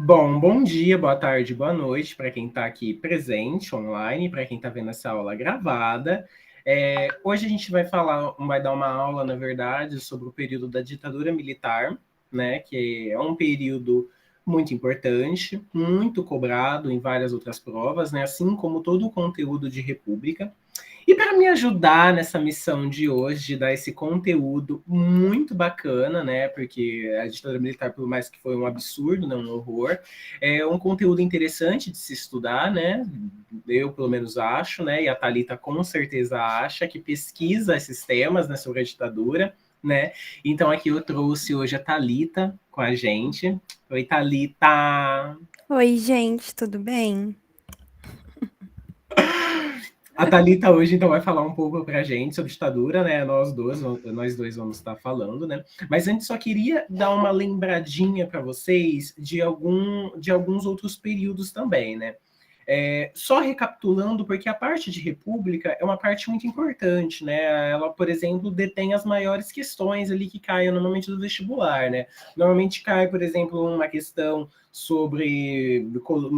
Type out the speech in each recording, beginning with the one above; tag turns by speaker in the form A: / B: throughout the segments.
A: Bom dia, boa tarde, boa noite para quem está aqui presente online, para quem está vendo essa aula gravada. Hoje a gente vai dar uma aula, na verdade, sobre o período da ditadura militar, né? Que é um período muito importante, muito cobrado em várias outras provas, né? Assim como todo o conteúdo de República. E para me ajudar nessa missão de hoje, de dar esse conteúdo muito bacana, né? Porque a ditadura militar, por mais que foi um absurdo, né, um horror, é um conteúdo interessante de se estudar, né? Eu, pelo menos, acho, né? E a Thalita com certeza acha que pesquisa esses temas, né, sobre a ditadura, né? Então aqui eu trouxe hoje a Thalita com a gente. Oi, Thalita!
B: Oi, gente, tudo bem?
A: A Thalita hoje, então, vai falar um pouco para a gente sobre ditadura, né? Nós dois vamos estar falando, né? Mas antes só queria dar uma lembradinha para vocês de alguns outros períodos também, né? Só recapitulando, porque a parte de república é uma parte muito importante, né? Ela, por exemplo, detém as maiores questões ali que caem normalmente do vestibular, né? Normalmente cai, por exemplo, uma questão sobre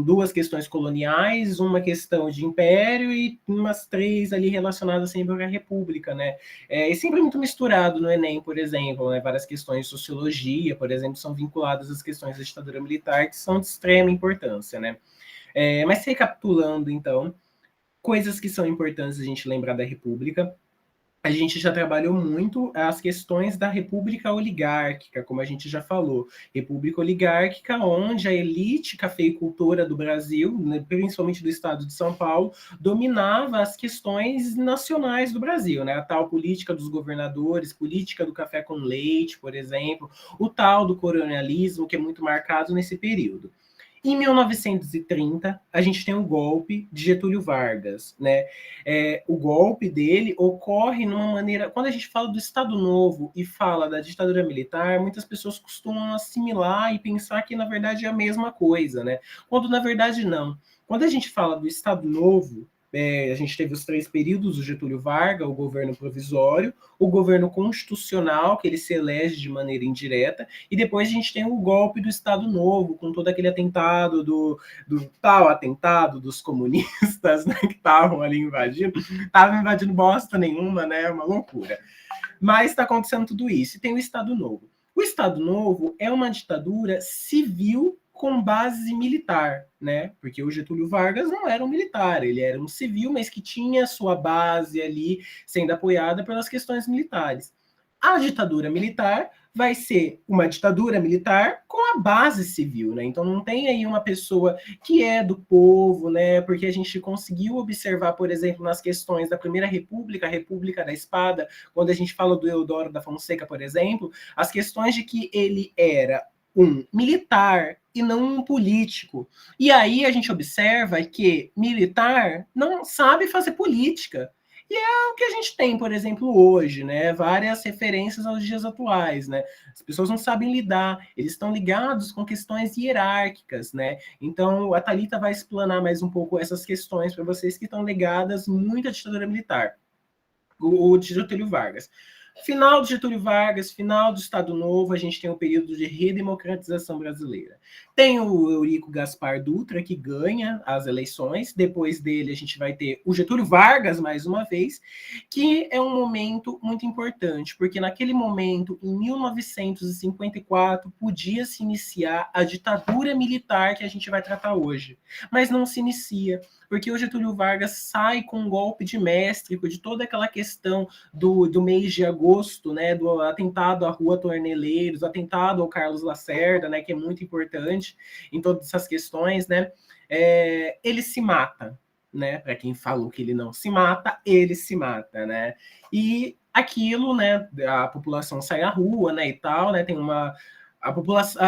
A: duas questões coloniais, uma questão de império e umas três ali relacionadas sempre à república, né? E sempre muito misturado no Enem, por exemplo, né? Várias questões de sociologia, por exemplo, são vinculadas às questões da ditadura militar, que são de extrema importância, né? Mas recapitulando, então, coisas que são importantes a gente lembrar da República. A gente já trabalhou muito as questões da república oligárquica, como a gente já falou. República oligárquica, onde a elite cafeicultora do Brasil, né, principalmente do estado de São Paulo, dominava as questões nacionais do Brasil, né? A tal política dos governadores, política do café com leite, por exemplo, o tal do colonialismo, que é muito marcado nesse período. Em 1930, a gente tem o golpe de Getúlio Vargas, né? O golpe dele ocorre numa maneira. Quando a gente fala do Estado Novo e fala da ditadura militar, muitas pessoas costumam assimilar e pensar que, na verdade, é a mesma coisa, né? Quando, na verdade, não. Quando a gente fala do Estado Novo, a gente teve os três períodos do Getúlio Vargas, o governo provisório, o governo constitucional, que ele se elege de maneira indireta, e depois a gente tem o golpe do Estado Novo, com todo aquele atentado do tal atentado dos comunistas, né, que estavam ali invadindo. Estavam invadindo bosta nenhuma, né? Uma loucura. Mas está acontecendo tudo isso. E tem o Estado Novo. O Estado Novo é uma ditadura civil com base militar, né? Porque o Getúlio Vargas não era um militar, ele era um civil, mas que tinha sua base ali sendo apoiada pelas questões militares. A ditadura militar vai ser uma ditadura militar com a base civil, né? Então não tem aí uma pessoa que é do povo, né? Porque a gente conseguiu observar, por exemplo, nas questões da Primeira República, a República da Espada, quando a gente fala do Eudoro da Fonseca, por exemplo, as questões de que ele era um militar e não um político. E aí a gente observa que militar não sabe fazer política. E é o que a gente tem, por exemplo, hoje, né? Várias referências aos dias atuais, né? As pessoas não sabem lidar, eles estão ligados com questões hierárquicas, né? Então, a Thalita vai explanar mais um pouco essas questões para vocês que estão ligadas muito à ditadura militar, o Getúlio Vargas. Final do Getúlio Vargas, final do Estado Novo, a gente tem o período de redemocratização brasileira. Tem o Eurico Gaspar Dutra, que ganha as eleições. Depois dele, a gente vai ter o Getúlio Vargas, mais uma vez, que é um momento muito importante, porque naquele momento, em 1954, podia se iniciar a ditadura militar que a gente vai tratar hoje. Mas não se inicia, porque o Getúlio Vargas sai com um golpe de mestre, de toda aquela questão do mês de agosto, né, do atentado à Rua Torneleiros, atentado ao Carlos Lacerda, né, que é muito importante em todas essas questões, né, ele se mata, né, para quem falou que ele não se mata, ele se mata, né, e aquilo, né, a população sai à rua, né, e tal, né, tem uma a população,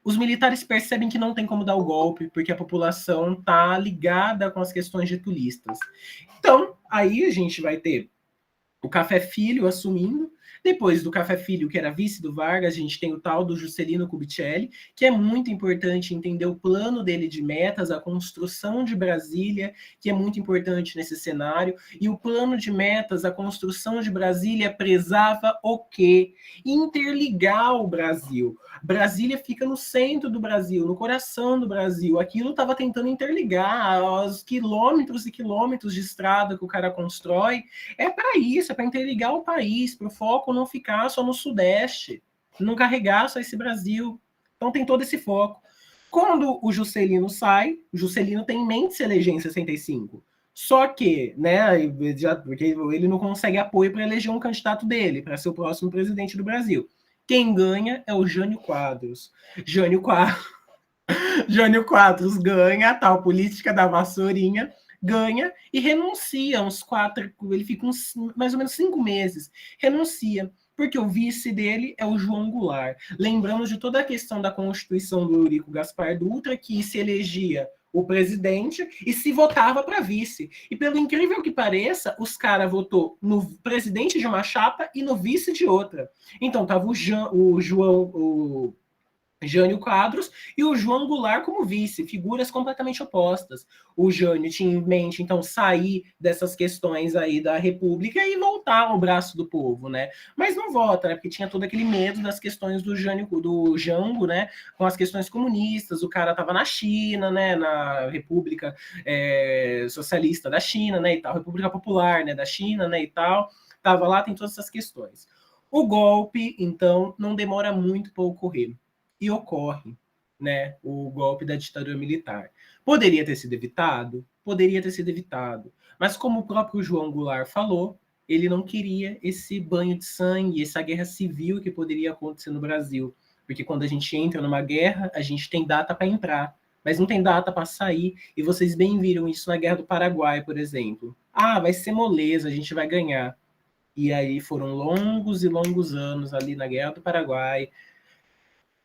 A: os militares percebem que não tem como dar o golpe, porque a população está ligada com as questões getulistas. Então, aí a gente vai ter o Café Filho assumindo, Depois do Café Filho, que era vice do Vargas, a gente tem o tal do Juscelino Kubitschek, que é muito importante entender o plano dele de metas, a construção de Brasília, que é muito importante nesse cenário, e o plano de metas, a construção de Brasília prezava o quê? Interligar o Brasil. Brasília fica no centro do Brasil, no coração do Brasil. Aquilo estava tentando interligar os quilômetros e quilômetros de estrada que o cara constrói. É para isso, é para interligar o país, para o foco não ficar só no Sudeste, não carregar só esse Brasil. Então tem todo esse foco. Quando o Juscelino sai, o Juscelino tem em mente se eleger em 65. Só que, né, porque ele não consegue apoio para eleger um candidato dele, para ser o próximo presidente do Brasil. Quem ganha é o Jânio Quadros. Jânio Quadros, Jânio Quadros ganha a tal política da vassourinha, ganha e renuncia uns 4, ele fica uns mais ou menos 5 meses, renuncia, porque o vice dele é o João Goulart. Lembramos de toda a questão da Constituição do Eurico Gaspar Dutra, que se elegia o presidente e se votava para vice. E pelo incrível que pareça, os caras votou no presidente de uma chapa e no vice de outra. Então tava o Jânio Quadros e o João Goulart como vice, figuras completamente opostas. O Jânio tinha em mente, então, sair dessas questões aí da República e voltar ao braço do povo, né? Mas não vota, né? Porque tinha todo aquele medo das questões do Jango, né? Com as questões comunistas, o cara estava na China, né? Na República Socialista da China, né? E tal, República Popular, né? Da China, né? E tal. Tava lá, tem todas essas questões. O golpe, então, não demora muito para ocorrer e ocorre, né, o golpe da ditadura militar. Poderia ter sido evitado? Poderia ter sido evitado. Mas como o próprio João Goulart falou, ele não queria esse banho de sangue, essa guerra civil que poderia acontecer no Brasil. Porque quando a gente entra numa guerra, a gente tem data para entrar, mas não tem data para sair. E vocês bem viram isso na Guerra do Paraguai, por exemplo. Ah, vai ser moleza, a gente vai ganhar. E aí foram longos e longos anos ali na Guerra do Paraguai,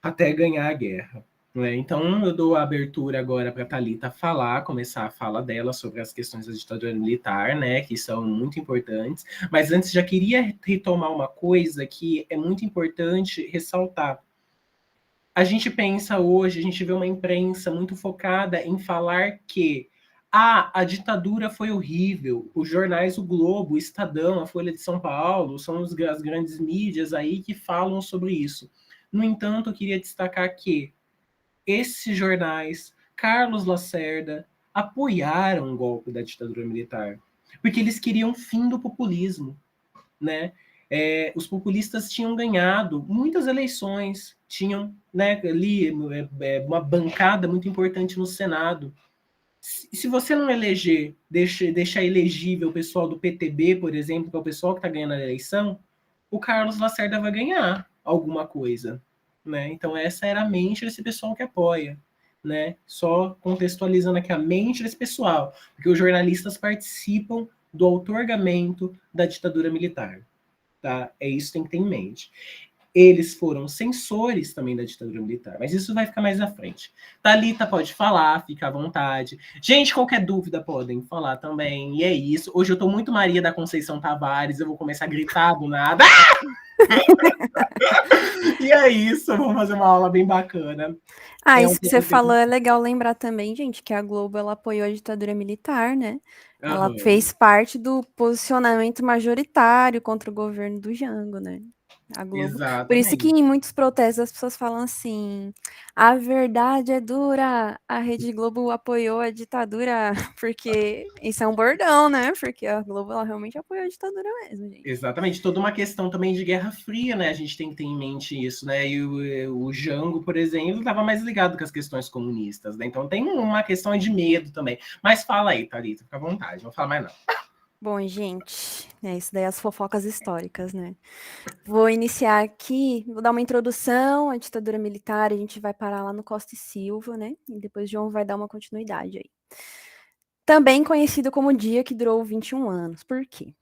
A: até ganhar a guerra. Né? Então, eu dou a abertura agora para a Thalita falar, começar a fala dela sobre as questões da ditadura militar, né, que são muito importantes. Mas antes, já queria retomar uma coisa que é muito importante ressaltar. A gente pensa hoje, a gente vê uma imprensa muito focada em falar que a ditadura foi horrível. Os jornais, o Globo, o Estadão, a Folha de São Paulo, são as grandes mídias aí que falam sobre isso. No entanto, eu queria destacar que esses jornais, Carlos Lacerda, apoiaram o golpe da ditadura militar, porque eles queriam o fim do populismo, né? Os populistas tinham ganhado muitas eleições, tinham, né, ali uma bancada muito importante no Senado. Se você não eleger, deixar elegível o pessoal do PTB, por exemplo, que é o pessoal que está ganhando a eleição, o Carlos Lacerda vai ganhar alguma coisa. Né? Então, essa era a mente desse pessoal que apoia. Né? Só contextualizando aqui a mente desse pessoal, porque os jornalistas participam do outorgamento da ditadura militar. Tá? É isso que tem que ter em mente. Eles foram censores também da ditadura militar, mas isso vai ficar mais à frente. Thalita pode falar, fica à vontade. Gente, qualquer dúvida podem falar também. E é isso. Hoje eu tô muito Maria da Conceição Tavares, eu vou começar a gritar do nada. E é isso, vamos fazer uma aula bem bacana.
B: Isso que você falou é legal lembrar também, gente, que a Globo ela apoiou a ditadura militar, né? Ela fez parte do posicionamento majoritário contra o governo do Jango, né? A Globo.
A: Exatamente.
B: Por isso que em muitos protestos as pessoas falam assim: a verdade é dura, a Rede Globo apoiou a ditadura, porque isso é um bordão, né? Porque a Globo ela realmente apoiou a ditadura mesmo, gente.
A: Exatamente, toda uma questão também de Guerra Fria, né? A gente tem que ter em mente isso, né? E o Jango, por exemplo, estava mais ligado com as questões comunistas, né? Então tem uma questão de medo também. Mas fala aí, Thalita, fica à vontade, não vou falar mais não.
B: Bom, gente, isso daí é as fofocas históricas, né? Vou iniciar aqui, vou dar uma introdução à ditadura militar, a gente vai parar lá no Costa e Silva, né? E depois o João vai dar uma continuidade aí. Também conhecido como o dia que durou 21 anos. Por quê?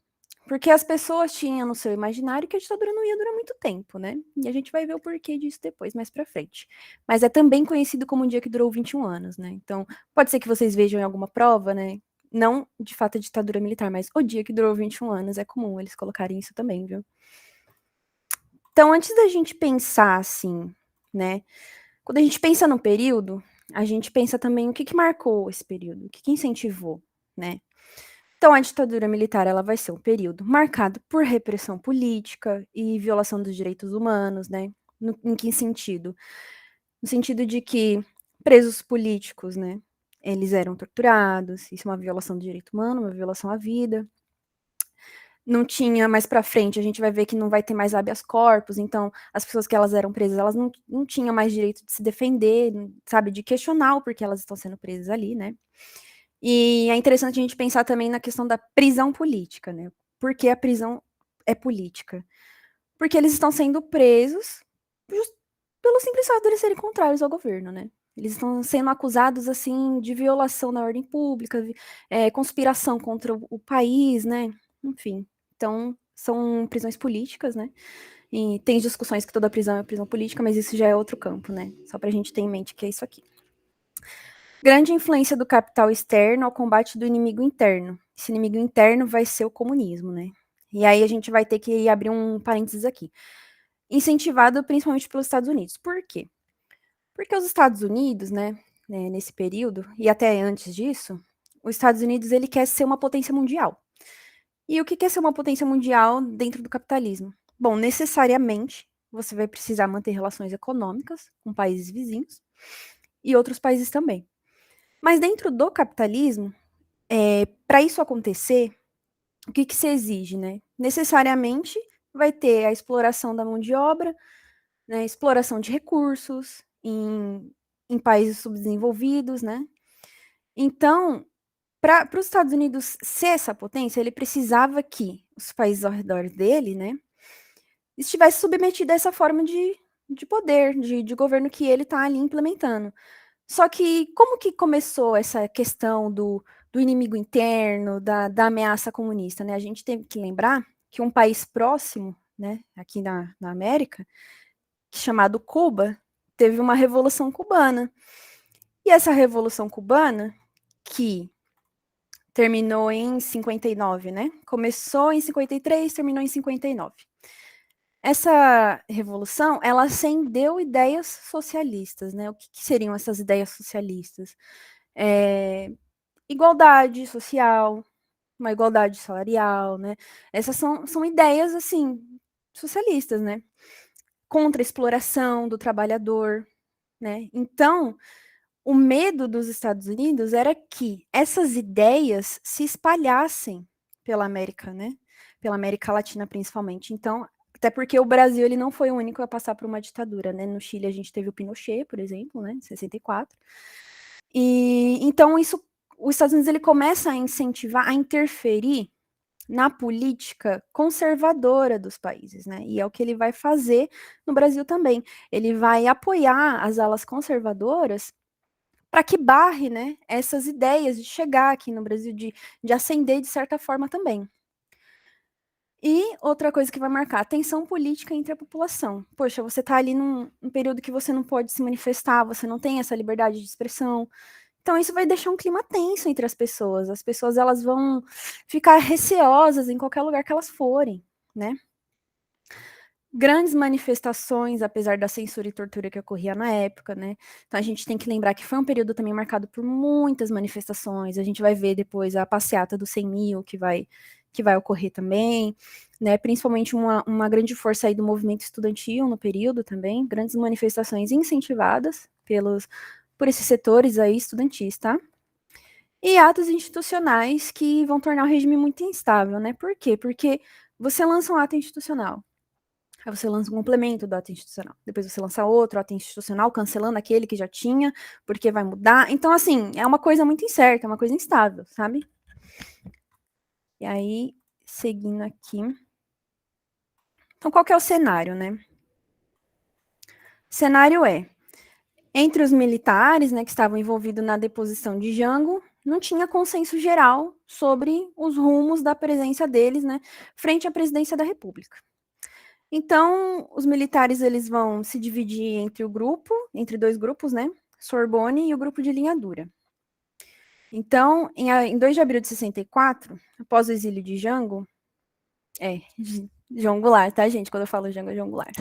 B: Porque as pessoas tinham no seu imaginário que a ditadura não ia durar muito tempo, né? E a gente vai ver o porquê disso depois, mais pra frente. Mas é também conhecido como o dia que durou 21 anos, né? Então, pode ser que vocês vejam em alguma prova, né? Não de fato a ditadura militar, mas o dia que durou 21 anos é comum eles colocarem isso também, viu? Então, antes da gente pensar assim, né? Quando a gente pensa no período, a gente pensa também o que marcou esse período, o que incentivou, né? Então, a ditadura militar ela vai ser um período marcado por repressão política e violação dos direitos humanos, né? Em que sentido? No sentido de que presos políticos, né? Eles eram torturados, isso é uma violação do direito humano, uma violação à vida. Não tinha mais para frente, a gente vai ver que não vai ter mais habeas corpus, então as pessoas que elas eram presas, elas não tinham mais direito de se defender, sabe, de questionar o porquê elas estão sendo presas ali, né? E é interessante a gente pensar também na questão da prisão política, né? Por que a prisão é política? Porque eles estão sendo presos pelo simples fato de eles serem contrários ao governo, né? Eles estão sendo acusados, assim, de violação da ordem pública, conspiração contra o país, né? Enfim, então, são prisões políticas, né? E tem discussões que toda prisão é prisão política, mas isso já é outro campo, né? Só pra gente ter em mente que é isso aqui. Grande influência do capital externo ao combate do inimigo interno. Esse inimigo interno vai ser o comunismo, né? E aí a gente vai ter que abrir um parênteses aqui. Incentivado principalmente pelos Estados Unidos. Por quê? Porque os Estados Unidos, né, nesse período, e até antes disso, os Estados Unidos ele quer ser uma potência mundial. E o que é ser uma potência mundial dentro do capitalismo? Bom, necessariamente você vai precisar manter relações econômicas com países vizinhos e outros países também. Mas dentro do capitalismo, para isso acontecer, o que se exige, né? Necessariamente vai ter a exploração da mão de obra, né, exploração de recursos em países subdesenvolvidos, né? Então, para os Estados Unidos ser essa potência, ele precisava que os países ao redor dele, né, estivesse submetido a essa forma de poder, de governo que ele está ali implementando. Só que como que começou essa questão do inimigo interno, da ameaça comunista, né? A gente tem que lembrar que um país próximo, né, aqui na América, chamado Cuba, teve uma revolução cubana. E essa revolução cubana, que terminou em 59, né? Começou em 53, terminou em 59. Essa revolução, ela acendeu ideias socialistas, né? O que seriam essas ideias socialistas? Igualdade social, uma igualdade salarial, né? Essas são ideias, assim, socialistas, né? Contra a exploração do trabalhador, né? Então, o medo dos Estados Unidos era que essas ideias se espalhassem pela América, né? Pela América Latina, principalmente. Então, até porque o Brasil ele não foi o único a passar por uma ditadura, né? No Chile a gente teve o Pinochet, por exemplo, né? Em 64. E então isso, os Estados Unidos ele começa a incentivar, a interferir na política conservadora dos países, né? E é o que ele vai fazer no Brasil também. Ele vai apoiar as alas conservadoras para que barre, né, essas ideias de chegar aqui no Brasil, de ascender de certa forma também. E outra coisa que vai marcar, a tensão política entre a população. Poxa, você está ali num período que você não pode se manifestar, você não tem essa liberdade de expressão. Então isso vai deixar um clima tenso entre as pessoas. As pessoas elas vão ficar receosas em qualquer lugar que elas forem, né? Grandes manifestações, apesar da censura e tortura que ocorria na época, né? Então a gente tem que lembrar que foi um período também marcado por muitas manifestações. A gente vai ver depois a passeata dos 100 mil que vai ocorrer também, né? Principalmente uma grande força aí do movimento estudantil no período também, grandes manifestações incentivadas por esses setores aí estudantis, tá? E atos institucionais que vão tornar o regime muito instável, né? Por quê? Porque você lança um ato institucional, aí você lança um complemento do ato institucional. Depois você lança outro ato institucional, cancelando aquele que já tinha, porque vai mudar. Então, assim, é uma coisa muito incerta, é uma coisa instável, sabe? E aí, seguindo aqui. Então, qual que é o cenário, né? O cenário é, entre os militares, né, que estavam envolvidos na deposição de Jango, não tinha consenso geral sobre os rumos da presença deles, né, frente à presidência da República. Então, os militares eles vão se dividir entre dois grupos, né? Sorbonne e o grupo de linha dura. Então, em 2 de abril de 64, após o exílio de Jango, João Goulart, tá, gente? Quando eu falo Jango, é João Goulart.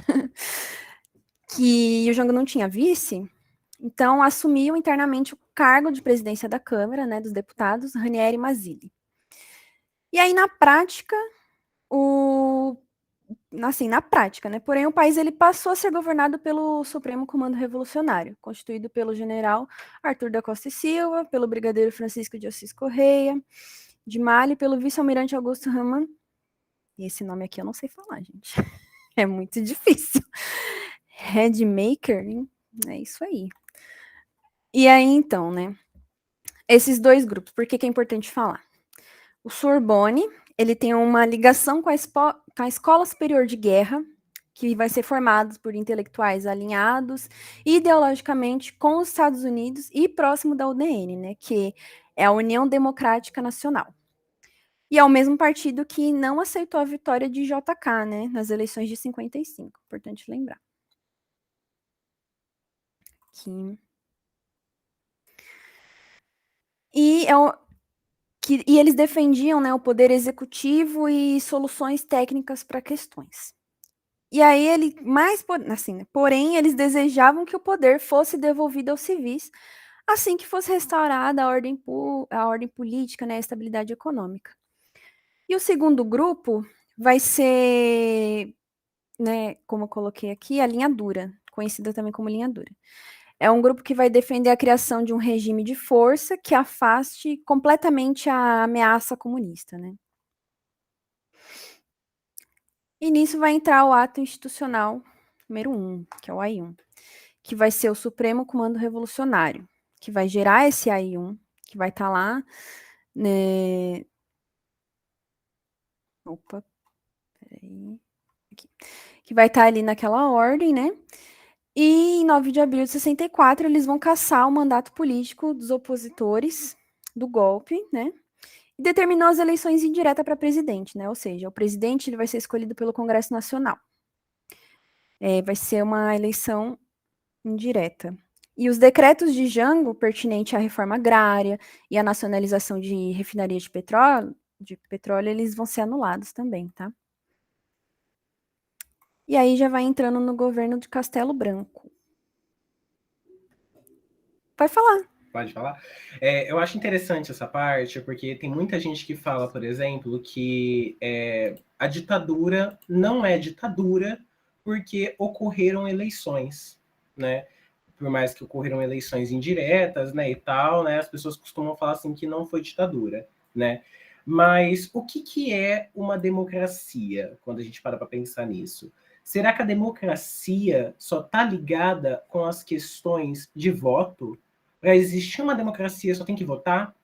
B: Que o Jango não tinha vice, então assumiu internamente o cargo de presidência da Câmara, né, dos Deputados, Ranieri Mazzilli. E aí, na prática, na prática, né? Porém, o país ele passou a ser governado pelo Supremo Comando Revolucionário, constituído pelo general Arthur da Costa e Silva, pelo brigadeiro Francisco de Assis Correia, de Mali, e pelo vice-almirante Augusto Raman. E esse nome aqui eu não sei falar, gente. É muito difícil. Headmaker, hein? É isso aí. E aí, então, né? Esses dois grupos, por que é importante falar? O Sorbonne, ele tem uma ligação com a Escola Superior de Guerra, que vai ser formado por intelectuais alinhados ideologicamente com os Estados Unidos e próximo da UDN, né, que é a União Democrática Nacional. E é o mesmo partido que não aceitou a vitória de JK, né, nas eleições de 55, importante lembrar. Aqui. E eles defendiam, né, o poder executivo e soluções técnicas para questões. E aí assim, né, porém, eles desejavam que o poder fosse devolvido aos civis, assim que fosse restaurada a ordem política, né, a estabilidade econômica. E o segundo grupo vai ser, né, como eu coloquei aqui, a linha dura, conhecida também como linha dura. É um grupo que vai defender a criação de um regime de força que afaste completamente a ameaça comunista, né? E nisso vai entrar o ato institucional número 1, que é o AI-1, que vai ser o Supremo Comando Revolucionário, que vai gerar esse AI-1, que vai estar lá, né? Opa, peraí. Aqui. Que vai estar ali naquela ordem, né? E em 9 de abril de 64, eles vão cassar o mandato político dos opositores do golpe, né? E determinou as eleições indiretas para presidente, né? Ou seja, o presidente ele vai ser escolhido pelo Congresso Nacional. Vai ser uma eleição indireta. E os decretos de Jango, pertinente à reforma agrária e à nacionalização de refinarias de petróleo, eles vão ser anulados também, tá? E aí já vai entrando no governo de Castelo Branco. Vai falar.
A: Pode falar? Eu acho interessante essa parte, porque tem muita gente que fala, por exemplo, que a ditadura não é ditadura porque ocorreram eleições, né? Por mais que ocorreram eleições indiretas, né, e tal, né, as pessoas costumam falar assim que não foi ditadura, né? Mas o que é uma democracia, quando a gente para pensar nisso? Será que a democracia só está ligada com as questões de voto? Para existir uma democracia, só tem que votar?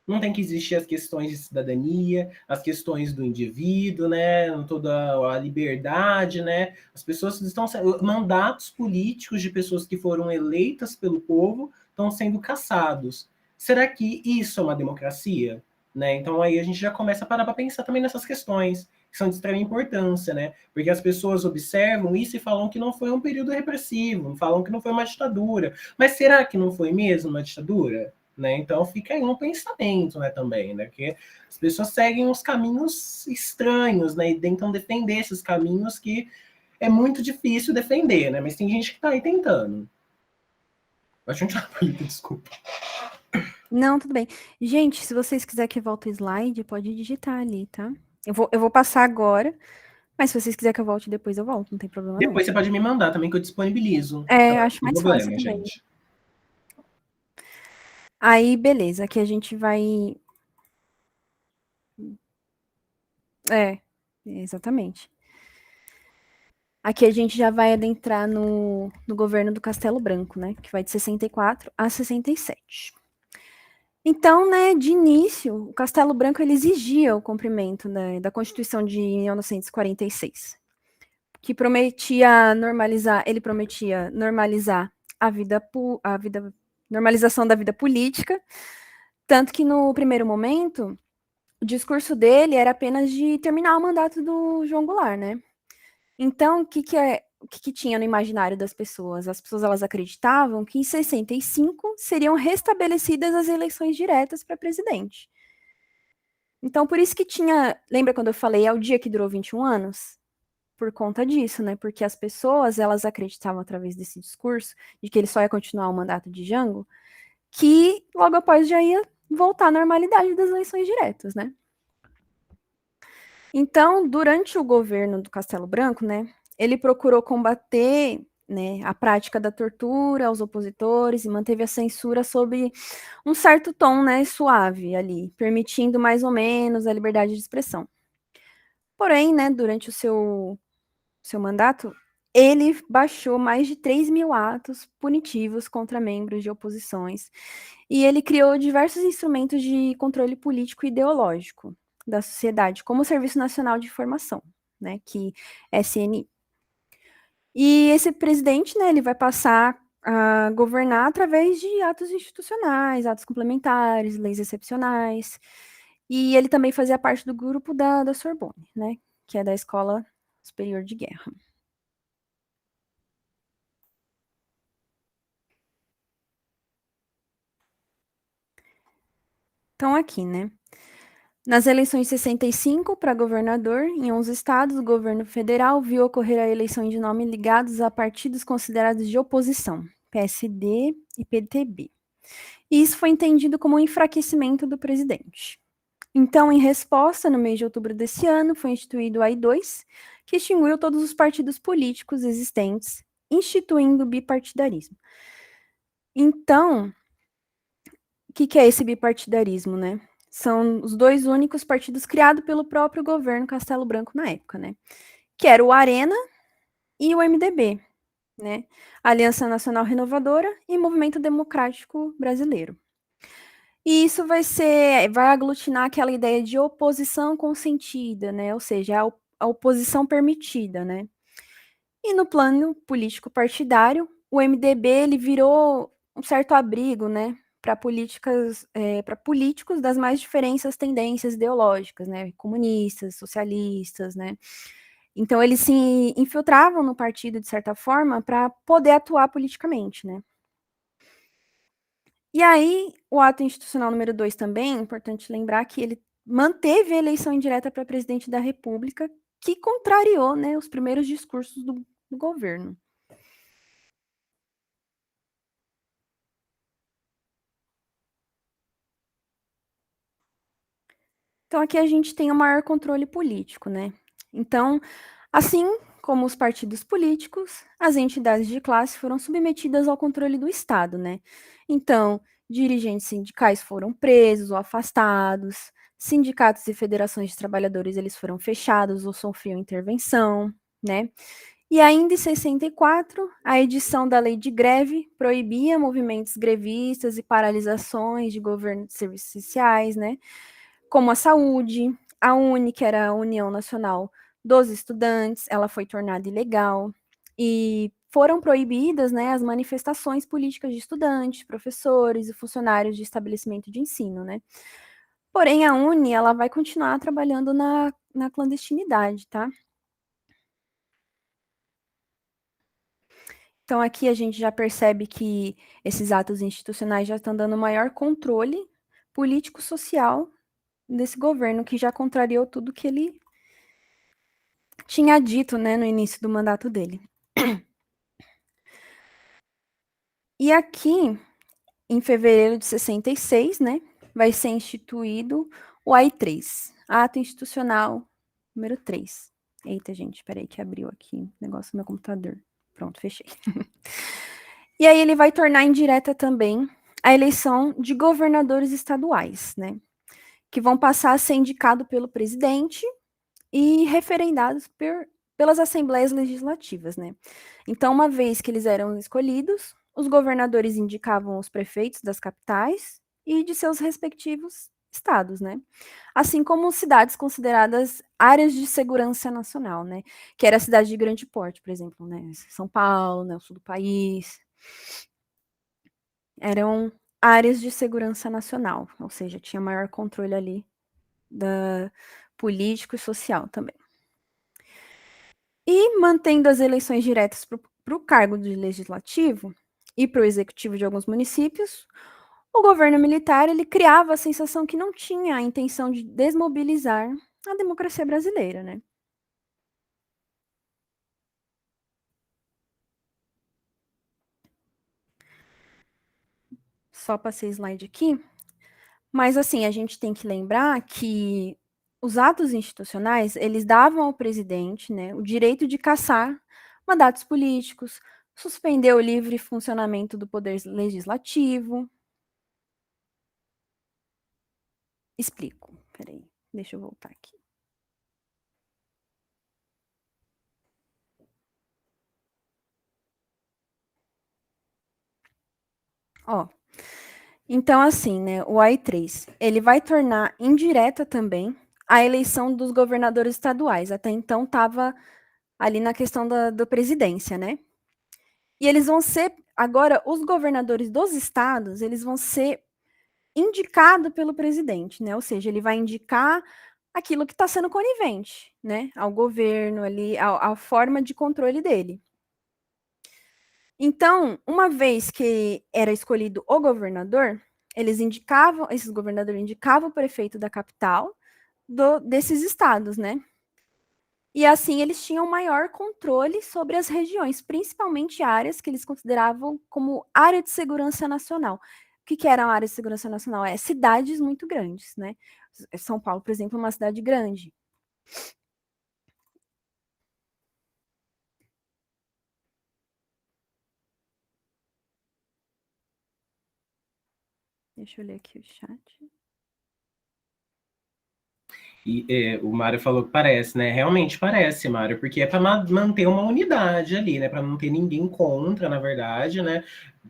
A: Não tem que existir as questões de cidadania, as questões do indivíduo, né? Toda a liberdade, né? As pessoas estão mandatos políticos de pessoas que foram eleitas pelo povo estão sendo cassados. Será que isso é uma democracia? Né? Então aí a gente já começa a parar para pensar também nessas questões que são de extrema importância, né? Porque as pessoas observam isso e falam que não foi um período repressivo, falam que não foi uma ditadura. Mas será que não foi mesmo uma ditadura? Né? Então fica aí um pensamento, né, também, né? Que as pessoas seguem uns caminhos estranhos, né? E tentam defender esses caminhos que é muito difícil defender, né? Mas tem gente que tá aí tentando. Pode continuar, Felipe, desculpa.
B: Não, tudo bem. Gente, se vocês quiserem que eu volte o slide, pode digitar ali, tá? Eu vou passar agora, mas se vocês quiserem que eu volte depois, eu volto, não tem problema não.
A: Depois você pode me mandar também que eu disponibilizo.
B: Acho
A: Não tem
B: mais fácil
A: problema,
B: também.
A: gente.
B: Aí, beleza, aqui a gente vai... Exatamente. Aqui a gente já vai adentrar no governo do Castelo Branco, né? Que vai de 64 a 67. Então, né, de início, o Castelo Branco ele exigia o cumprimento, né, da Constituição de 1946, que prometia normalizar normalização da vida política, tanto que no primeiro momento o discurso dele era apenas de terminar o mandato do João Goulart, né? Então, o que tinha no imaginário das pessoas? As pessoas elas acreditavam que em 65 seriam restabelecidas as eleições diretas para presidente. Então, por isso que tinha. Lembra quando eu falei, é o dia que durou 21 anos? por conta disso, né? Porque as pessoas, elas acreditavam através desse discurso de que ele só ia continuar o mandato de Jango, que logo após já ia voltar à normalidade das eleições diretas, né? Então, durante o governo do Castelo Branco, né, ele procurou combater, né, a prática da tortura aos opositores e manteve a censura sob um certo tom, né, suave ali, permitindo mais ou menos a liberdade de expressão. Porém, né, durante o seu mandato, ele baixou mais de 3.000 atos punitivos contra membros de oposições e ele criou diversos instrumentos de controle político e ideológico da sociedade, como o Serviço Nacional de Informação, né, que é SNI. E esse presidente, né, ele vai passar a governar através de atos institucionais, atos complementares, leis excepcionais. E ele também fazia parte do grupo da Sorbonne, né, que é da Escola Superior de Guerra. Então, aqui, né? Nas eleições de 65 para governador, em 11 estados, o governo federal viu ocorrer a eleição de nomes ligados a partidos considerados de oposição, PSD e PTB. E isso foi entendido como um enfraquecimento do presidente. Então, em resposta, no mês de outubro desse ano, foi instituído o AI-2, que extinguiu todos os partidos políticos existentes, instituindo o bipartidarismo. Então, o que é esse bipartidarismo, né? São os dois únicos partidos criados pelo próprio governo Castelo Branco na época, né? Que era o Arena e o MDB, né? Aliança Nacional Renovadora e Movimento Democrático Brasileiro. E isso vai aglutinar aquela ideia de oposição consentida, né? Ou seja, a oposição permitida, né? E no plano político partidário, o MDB ele virou um certo abrigo, né, para políticos das mais diferentes tendências ideológicas, né, comunistas, socialistas, né. Então eles se infiltravam no partido de certa forma para poder atuar politicamente, né. E aí o ato institucional número 2 também, é importante lembrar que ele manteve a eleição indireta para presidente da República, que contrariou, né, os primeiros discursos do governo. Então, aqui a gente tem o maior controle político, né? Então, assim como os partidos políticos, as entidades de classe foram submetidas ao controle do Estado, né? Então, dirigentes sindicais foram presos ou afastados, sindicatos e federações de trabalhadores eles foram fechados ou sofriam intervenção, né? E ainda em 64, a edição da lei de greve proibia movimentos grevistas e paralisações de governo de serviços sociais, né? Como a saúde, a UNE, que era a União Nacional dos Estudantes, ela foi tornada ilegal, e foram proibidas, né, as manifestações políticas de estudantes, professores e funcionários de estabelecimento de ensino, né. Porém, a UNE, ela vai continuar trabalhando na clandestinidade, tá? Então, aqui a gente já percebe que esses atos institucionais já estão dando maior controle político-social desse governo, que já contrariou tudo que ele tinha dito, né, no início do mandato dele. E aqui, em fevereiro de 66, né, vai ser instituído o AI-3, Ato Institucional número 3. Eita, gente, peraí que abriu aqui o negócio do meu computador. Pronto, fechei. E aí ele vai tornar indireta também a eleição de governadores estaduais, né, que vão passar a ser indicado pelo presidente e referendados pelas assembleias legislativas, né? Então, uma vez que eles eram escolhidos, os governadores indicavam os prefeitos das capitais e de seus respectivos estados, né? Assim como cidades consideradas áreas de segurança nacional, né? Que era a cidade de grande porte, por exemplo, né? São Paulo, né? O sul do país. Eram áreas de segurança nacional, ou seja, tinha maior controle ali da político e social também. E mantendo as eleições diretas para o cargo de legislativo e para o executivo de alguns municípios, o governo militar ele criava a sensação que não tinha a intenção de desmobilizar a democracia brasileira, né? só passei slide aqui, mas assim, a gente tem que lembrar que os atos institucionais, eles davam ao presidente, né, o direito de cassar mandatos políticos, suspender o livre funcionamento do poder legislativo. Explico, peraí, deixa eu voltar aqui. Ó, então assim, né, o AI3, ele vai tornar indireta também a eleição dos governadores estaduais. Até então estava ali na questão da presidência, né? E eles vão ser, agora, os governadores dos estados, eles vão ser indicados pelo presidente, né? Ou seja, ele vai indicar aquilo que está sendo conivente, né? Ao governo ali, à forma de controle dele. Então, uma vez que era escolhido o governador, esses governadores indicavam o prefeito da capital desses estados, né? E assim eles tinham maior controle sobre as regiões, principalmente áreas que eles consideravam como área de segurança nacional. O que era uma área de segurança nacional? É cidades muito grandes, né? São Paulo, por exemplo, é uma cidade grande. Deixa eu ler aqui o chat.
A: E o Mário falou que parece, né? Realmente parece, Mário, porque é para manter uma unidade ali, né? Para não ter ninguém contra, na verdade, né?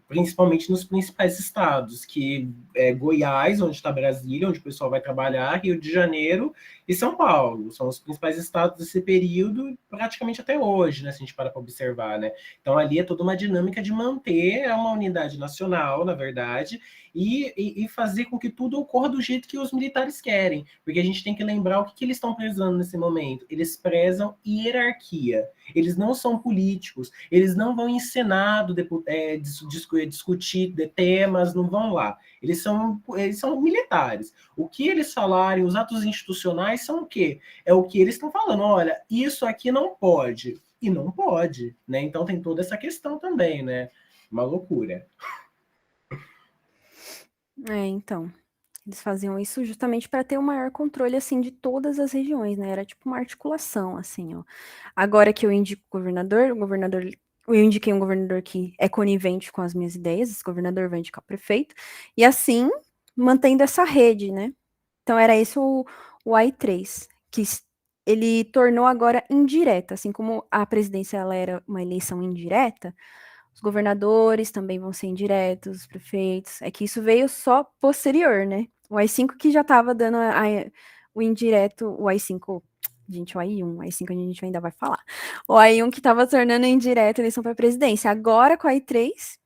A: Principalmente nos principais estados, que é Goiás, onde está Brasília, onde o pessoal vai trabalhar, Rio de Janeiro e São Paulo. São os principais estados desse período, praticamente até hoje, né? Se a gente para observar, né? Então ali é toda uma dinâmica de manter uma unidade nacional, na verdade, e fazer com que tudo ocorra do jeito que os militares querem. Porque a gente tem que lembrar o que eles estão prezando nesse momento. Eles prezam hierarquia. Eles não são políticos. Eles não vão em Senado discutir temas, não vão lá. Eles são militares. O que eles falarem, os atos institucionais são o quê? É o que eles estão falando. Olha, isso aqui não pode. E não pode, né? Então tem toda essa questão também, né? Uma loucura.
B: Então, eles faziam isso justamente para ter o maior controle, assim, de todas as regiões, né? Era tipo uma articulação, assim, ó. Agora que eu indico o governador, eu indiquei um governador que é conivente com as minhas ideias, esse governador vai indicar o prefeito, e assim, mantendo essa rede, né? Então, era esse o AI3, que ele tornou agora indireta, assim como a presidência ela era uma eleição indireta, os governadores também vão ser indiretos, os prefeitos. É que isso veio só posterior, né? O AI-5 que já estava dando o indireto, o AI-5, gente, o AI-1, o AI-5 a gente ainda vai falar. O AI-1 que estava tornando indireto a eleição para presidência. Agora com o AI-3,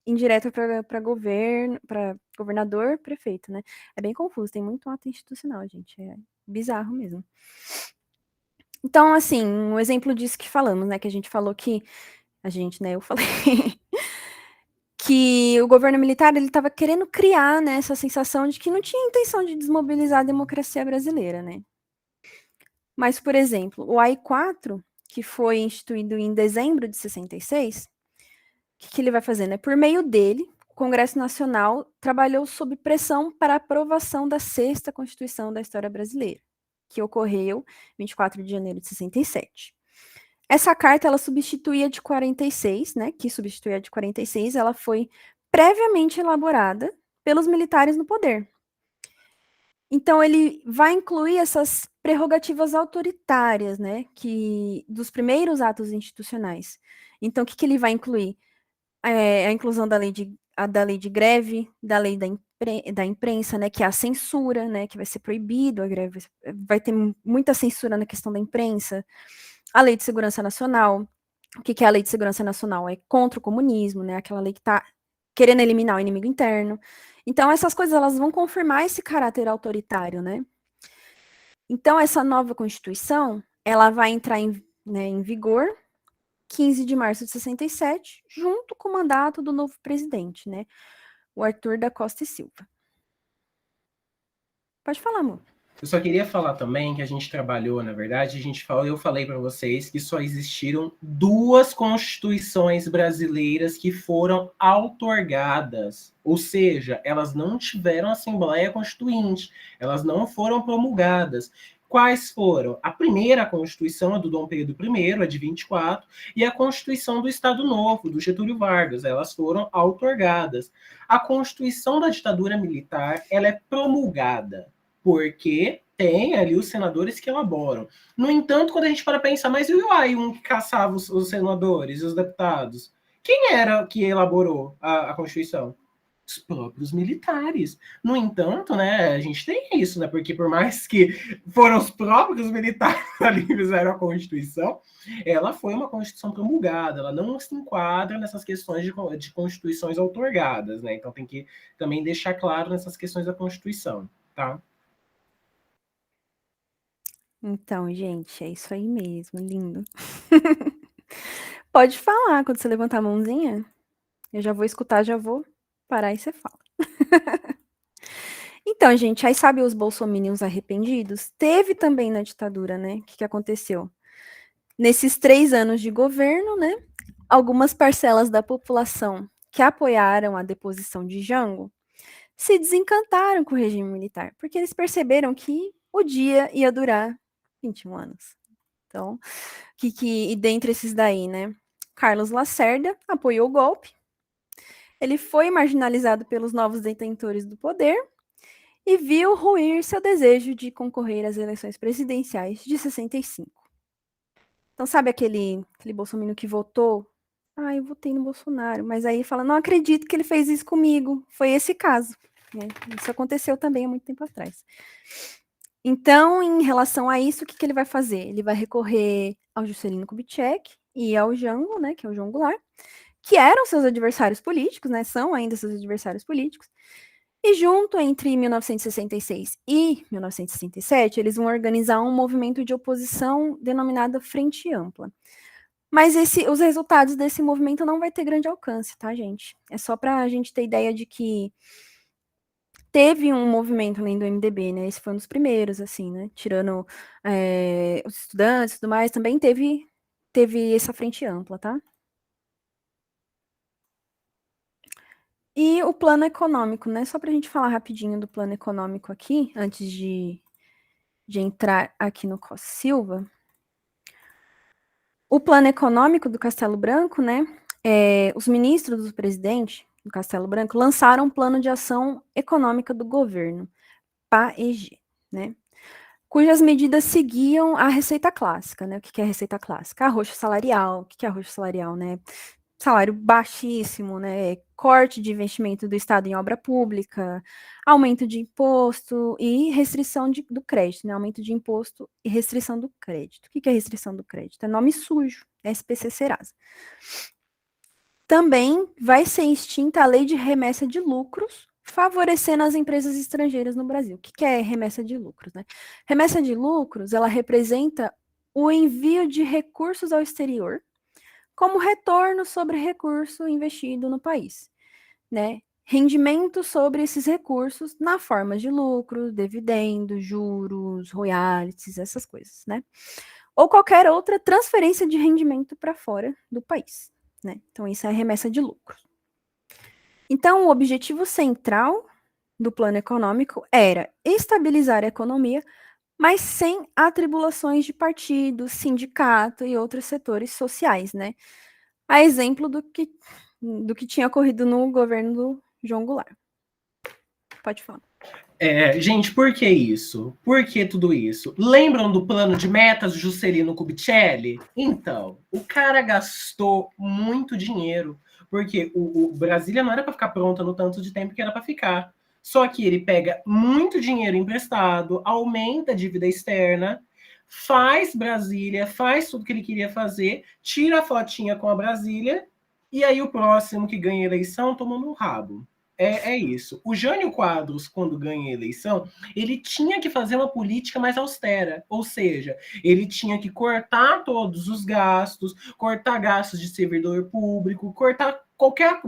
B: indireto para governo, para governador, prefeito, né? É bem confuso, tem muito ato institucional, gente. É bizarro mesmo. Então, assim, um exemplo disso que falamos, né? Que a gente falou que a gente, né? Eu falei que o governo militar ele estava querendo criar, né, essa sensação de que não tinha intenção de desmobilizar a democracia brasileira, né? Mas, por exemplo, o AI-4, que foi instituído em dezembro de 66, o que ele vai fazer, né? Por meio dele, o Congresso Nacional trabalhou sob pressão para a aprovação da sexta Constituição da história brasileira, que ocorreu 24 de janeiro de 67. Essa carta, ela substituía a de 46, né, que substituía a de 46, ela foi previamente elaborada pelos militares no poder. Então, ele vai incluir essas prerrogativas autoritárias, né, dos primeiros atos institucionais. Então, o que ele vai incluir? A inclusão da lei de greve, da lei da imprensa, né, que é a censura, né, que vai ser proibido a greve, vai ter muita censura na questão da imprensa, a Lei de Segurança Nacional. O que é a Lei de Segurança Nacional? É contra o comunismo, né? Aquela lei que está querendo eliminar o inimigo interno. Então, essas coisas elas vão confirmar esse caráter autoritário, né? Então, essa nova Constituição, ela vai entrar em vigor 15 de março de 67, junto com o mandato do novo presidente, né? O Arthur da Costa e Silva. Pode falar, amor.
A: Eu só queria falar também que a gente trabalhou, na verdade, eu falei para vocês que só existiram 2 constituições brasileiras que foram outorgadas, ou seja, elas não tiveram Assembleia Constituinte, elas não foram promulgadas. Quais foram? A primeira Constituição, a do Dom Pedro I, a de 24, e a Constituição do Estado Novo, do Getúlio Vargas, elas foram outorgadas. A Constituição da ditadura militar, ela é promulgada, porque tem ali os senadores que elaboram. No entanto, quando a gente para pensar, mas e o AI1 que caçava os senadores e os deputados? Quem era que elaborou a Constituição? Os próprios militares. No entanto, né, a gente tem isso, né, porque por mais que foram os próprios militares ali que fizeram a Constituição, ela foi uma Constituição promulgada, ela não se enquadra nessas questões de constituições outorgadas, né, então tem que também deixar claro nessas questões da Constituição, tá?
B: Então, gente, é isso aí mesmo, lindo. Pode falar quando você levantar a mãozinha. Eu já vou escutar, já vou parar e você fala. Então, gente, aí sabe os bolsominions arrependidos? Teve também na ditadura, né? O que aconteceu? Nesses 3 anos de governo, né? Algumas parcelas da população que apoiaram a deposição de Jango se desencantaram com o regime militar, porque eles perceberam que o dia ia durar 21 anos. Então, e dentre esses daí, né? Carlos Lacerda apoiou o golpe. Ele foi marginalizado pelos novos detentores do poder e viu ruir seu desejo de concorrer às eleições presidenciais de 65. Então, sabe aquele bolsominion que votou? Ah, eu votei no Bolsonaro, mas aí fala, não acredito que ele fez isso comigo. Foi esse caso. Né? Isso aconteceu também há muito tempo atrás. Então, em relação a isso, o que ele vai fazer? Ele vai recorrer ao Juscelino Kubitschek e ao Jango, né, que é o João Goulart, que eram seus adversários políticos, né, são ainda seus adversários políticos, e junto entre 1966 e 1967, eles vão organizar um movimento de oposição denominado Frente Ampla. Mas os resultados desse movimento não vai ter grande alcance, tá, gente? É só para a gente ter ideia de que teve um movimento além do MDB, né? Esse foi um dos primeiros, assim, né? Tirando os estudantes e tudo mais, também teve essa frente ampla, tá? E o plano econômico, né? Só para a gente falar rapidinho do plano econômico aqui, antes de entrar aqui no Costa Silva. O plano econômico do Castelo Branco, né? Os ministros do presidente do Castelo Branco lançaram um plano de ação econômica do governo, PAEG, né? Cujas medidas seguiam a receita clássica, né? O que é a receita clássica? Arroxo salarial. O que é arroxo salarial, né? Salário baixíssimo, né? Corte de investimento do Estado em obra pública, aumento de imposto e restrição do crédito, né? Aumento de imposto e restrição do crédito. O que é restrição do crédito? É nome sujo, SPC Serasa. Também vai ser extinta a lei de remessa de lucros, favorecendo as empresas estrangeiras no Brasil. O que é remessa de lucros, né? Remessa de lucros, ela representa o envio de recursos ao exterior como retorno sobre recurso investido no país, né? Rendimento sobre esses recursos na forma de lucros, dividendos, juros, royalties, essas coisas, né? Ou qualquer outra transferência de rendimento para fora do país, né? Então, isso é a remessa de lucros. Então, o objetivo central do plano econômico era estabilizar a economia, mas sem atribulações de partido, sindicato e outros setores sociais, né? A exemplo do que tinha ocorrido no governo do João Goulart. Pode falar.
A: Gente, por que isso? Por que tudo isso? Lembram do plano de metas do Juscelino Kubitschek? Então, o cara gastou muito dinheiro, porque o Brasília não era para ficar pronta no tanto de tempo que era para ficar. Só que ele pega muito dinheiro emprestado, aumenta a dívida externa, faz Brasília, faz tudo que ele queria fazer, tira a fotinha com a Brasília, e aí o próximo que ganha a eleição toma no rabo. É isso. O Jânio Quadros, quando ganha a eleição, ele tinha que fazer uma política mais austera, ou seja, ele tinha que cortar todos os gastos, cortar gastos de servidor público, cortar qualquer.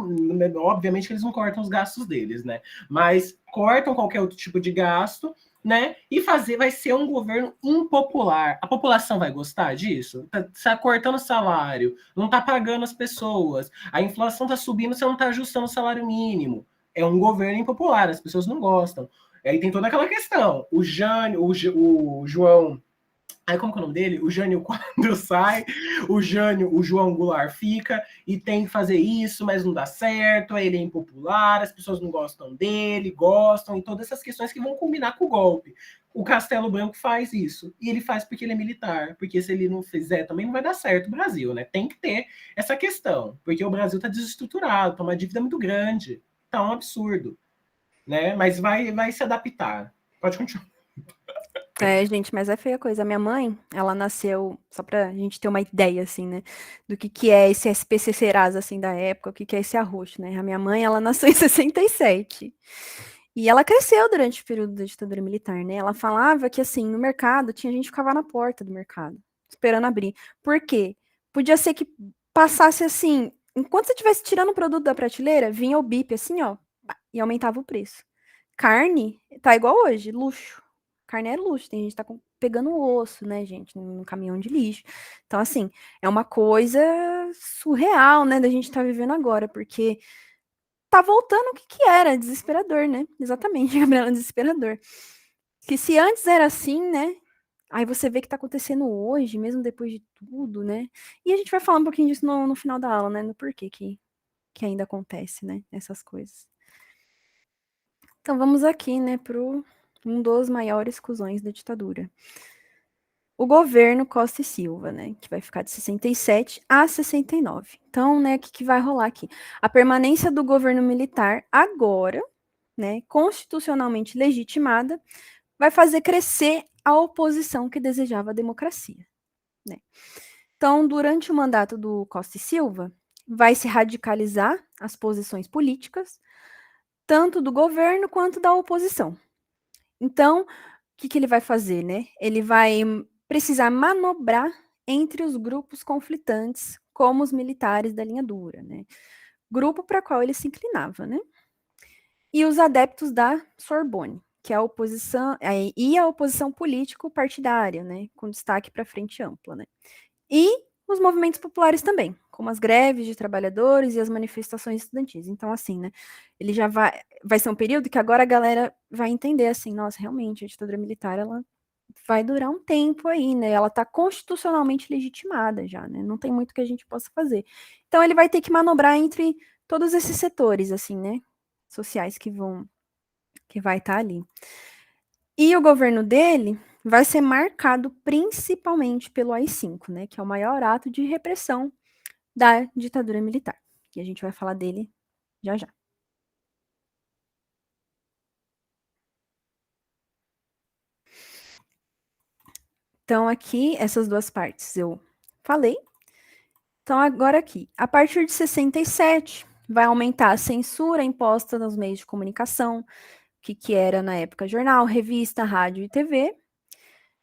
A: Obviamente que eles não cortam os gastos deles, né? Mas cortam qualquer outro tipo de gasto né? E vai ser um governo impopular. A população vai gostar disso? Tá cortando salário, não tá pagando as pessoas, a inflação tá subindo, você não tá ajustando o salário mínimo. É um governo impopular, as pessoas não gostam. Aí tem toda aquela questão. O Jânio, o João. Aí, como que é o nome dele? O Jânio, quando sai, o João Goulart fica e tem que fazer isso, mas não dá certo, aí ele é impopular, as pessoas não gostam dele, gostam, e todas essas questões que vão combinar com o golpe. O Castelo Branco faz isso, e ele faz porque ele é militar, porque se ele não fizer também não vai dar certo o Brasil, né? Tem que ter essa questão, porque o Brasil está desestruturado, tá uma dívida muito grande, tá um absurdo, né? Mas vai se adaptar. Pode continuar.
B: É, gente, mas é feia a coisa. A minha mãe, ela nasceu, só pra gente ter uma ideia, assim, né, do que é esse SPC Serasa, assim, da época, o que é esse arroxo, né? A minha mãe, ela nasceu em 67. E ela cresceu durante o período da ditadura militar, né? Ela falava que, assim, no mercado, tinha gente que ficava na porta do mercado, esperando abrir. Por quê? Podia ser que passasse, assim, enquanto você estivesse tirando o produto da prateleira, vinha o bip, assim, ó, e aumentava o preço. Carne, tá igual hoje, luxo. Carne é luxo, tem gente que tá pegando o osso, né, gente, no caminhão de lixo. Então, assim, é uma coisa surreal, né, da gente tá vivendo agora, porque tá voltando o que era, desesperador, né? Exatamente, Gabriela, desesperador. Que se antes era assim, né? Aí você vê que tá acontecendo hoje, mesmo depois de tudo, né? E a gente vai falar um pouquinho disso no final da aula, né? No porquê que ainda acontece, né? Essas coisas. Então vamos aqui, né, pro um dos maiores cuzões da ditadura. O governo Costa e Silva, né, que vai ficar de 67 a 69. Então, né, o que vai rolar aqui? A permanência do governo militar agora, né, constitucionalmente legitimada, vai fazer crescer a oposição que desejava a democracia, né? Então, durante o mandato do Costa e Silva, vai se radicalizar as posições políticas, tanto do governo quanto da oposição. Então, o que ele vai fazer, né? Ele vai precisar manobrar entre os grupos conflitantes, como os militares da linha dura, né? Grupo para qual ele se inclinava, né? E os adeptos da Sorbonne, que é a oposição e a oposição político-partidária, né? Com destaque para a frente ampla, né? E os movimentos populares também, como as greves de trabalhadores e as manifestações estudantis. Então, assim, né? Ele já vai ser um período que agora a galera vai entender assim, nossa, realmente a ditadura militar ela vai durar um tempo aí, né? Ela está constitucionalmente legitimada já, né? Não tem muito que a gente possa fazer. Então ele vai ter que manobrar entre todos esses setores, assim, né? Sociais que vai estar ali. E o governo dele vai ser marcado principalmente pelo AI-5, né? Que é o maior ato de repressão da ditadura militar. E a gente vai falar dele já já. Então, aqui, essas duas partes eu falei. Então, agora aqui, a partir de 67, vai aumentar a censura imposta nos meios de comunicação, que era na época jornal, revista, rádio e TV.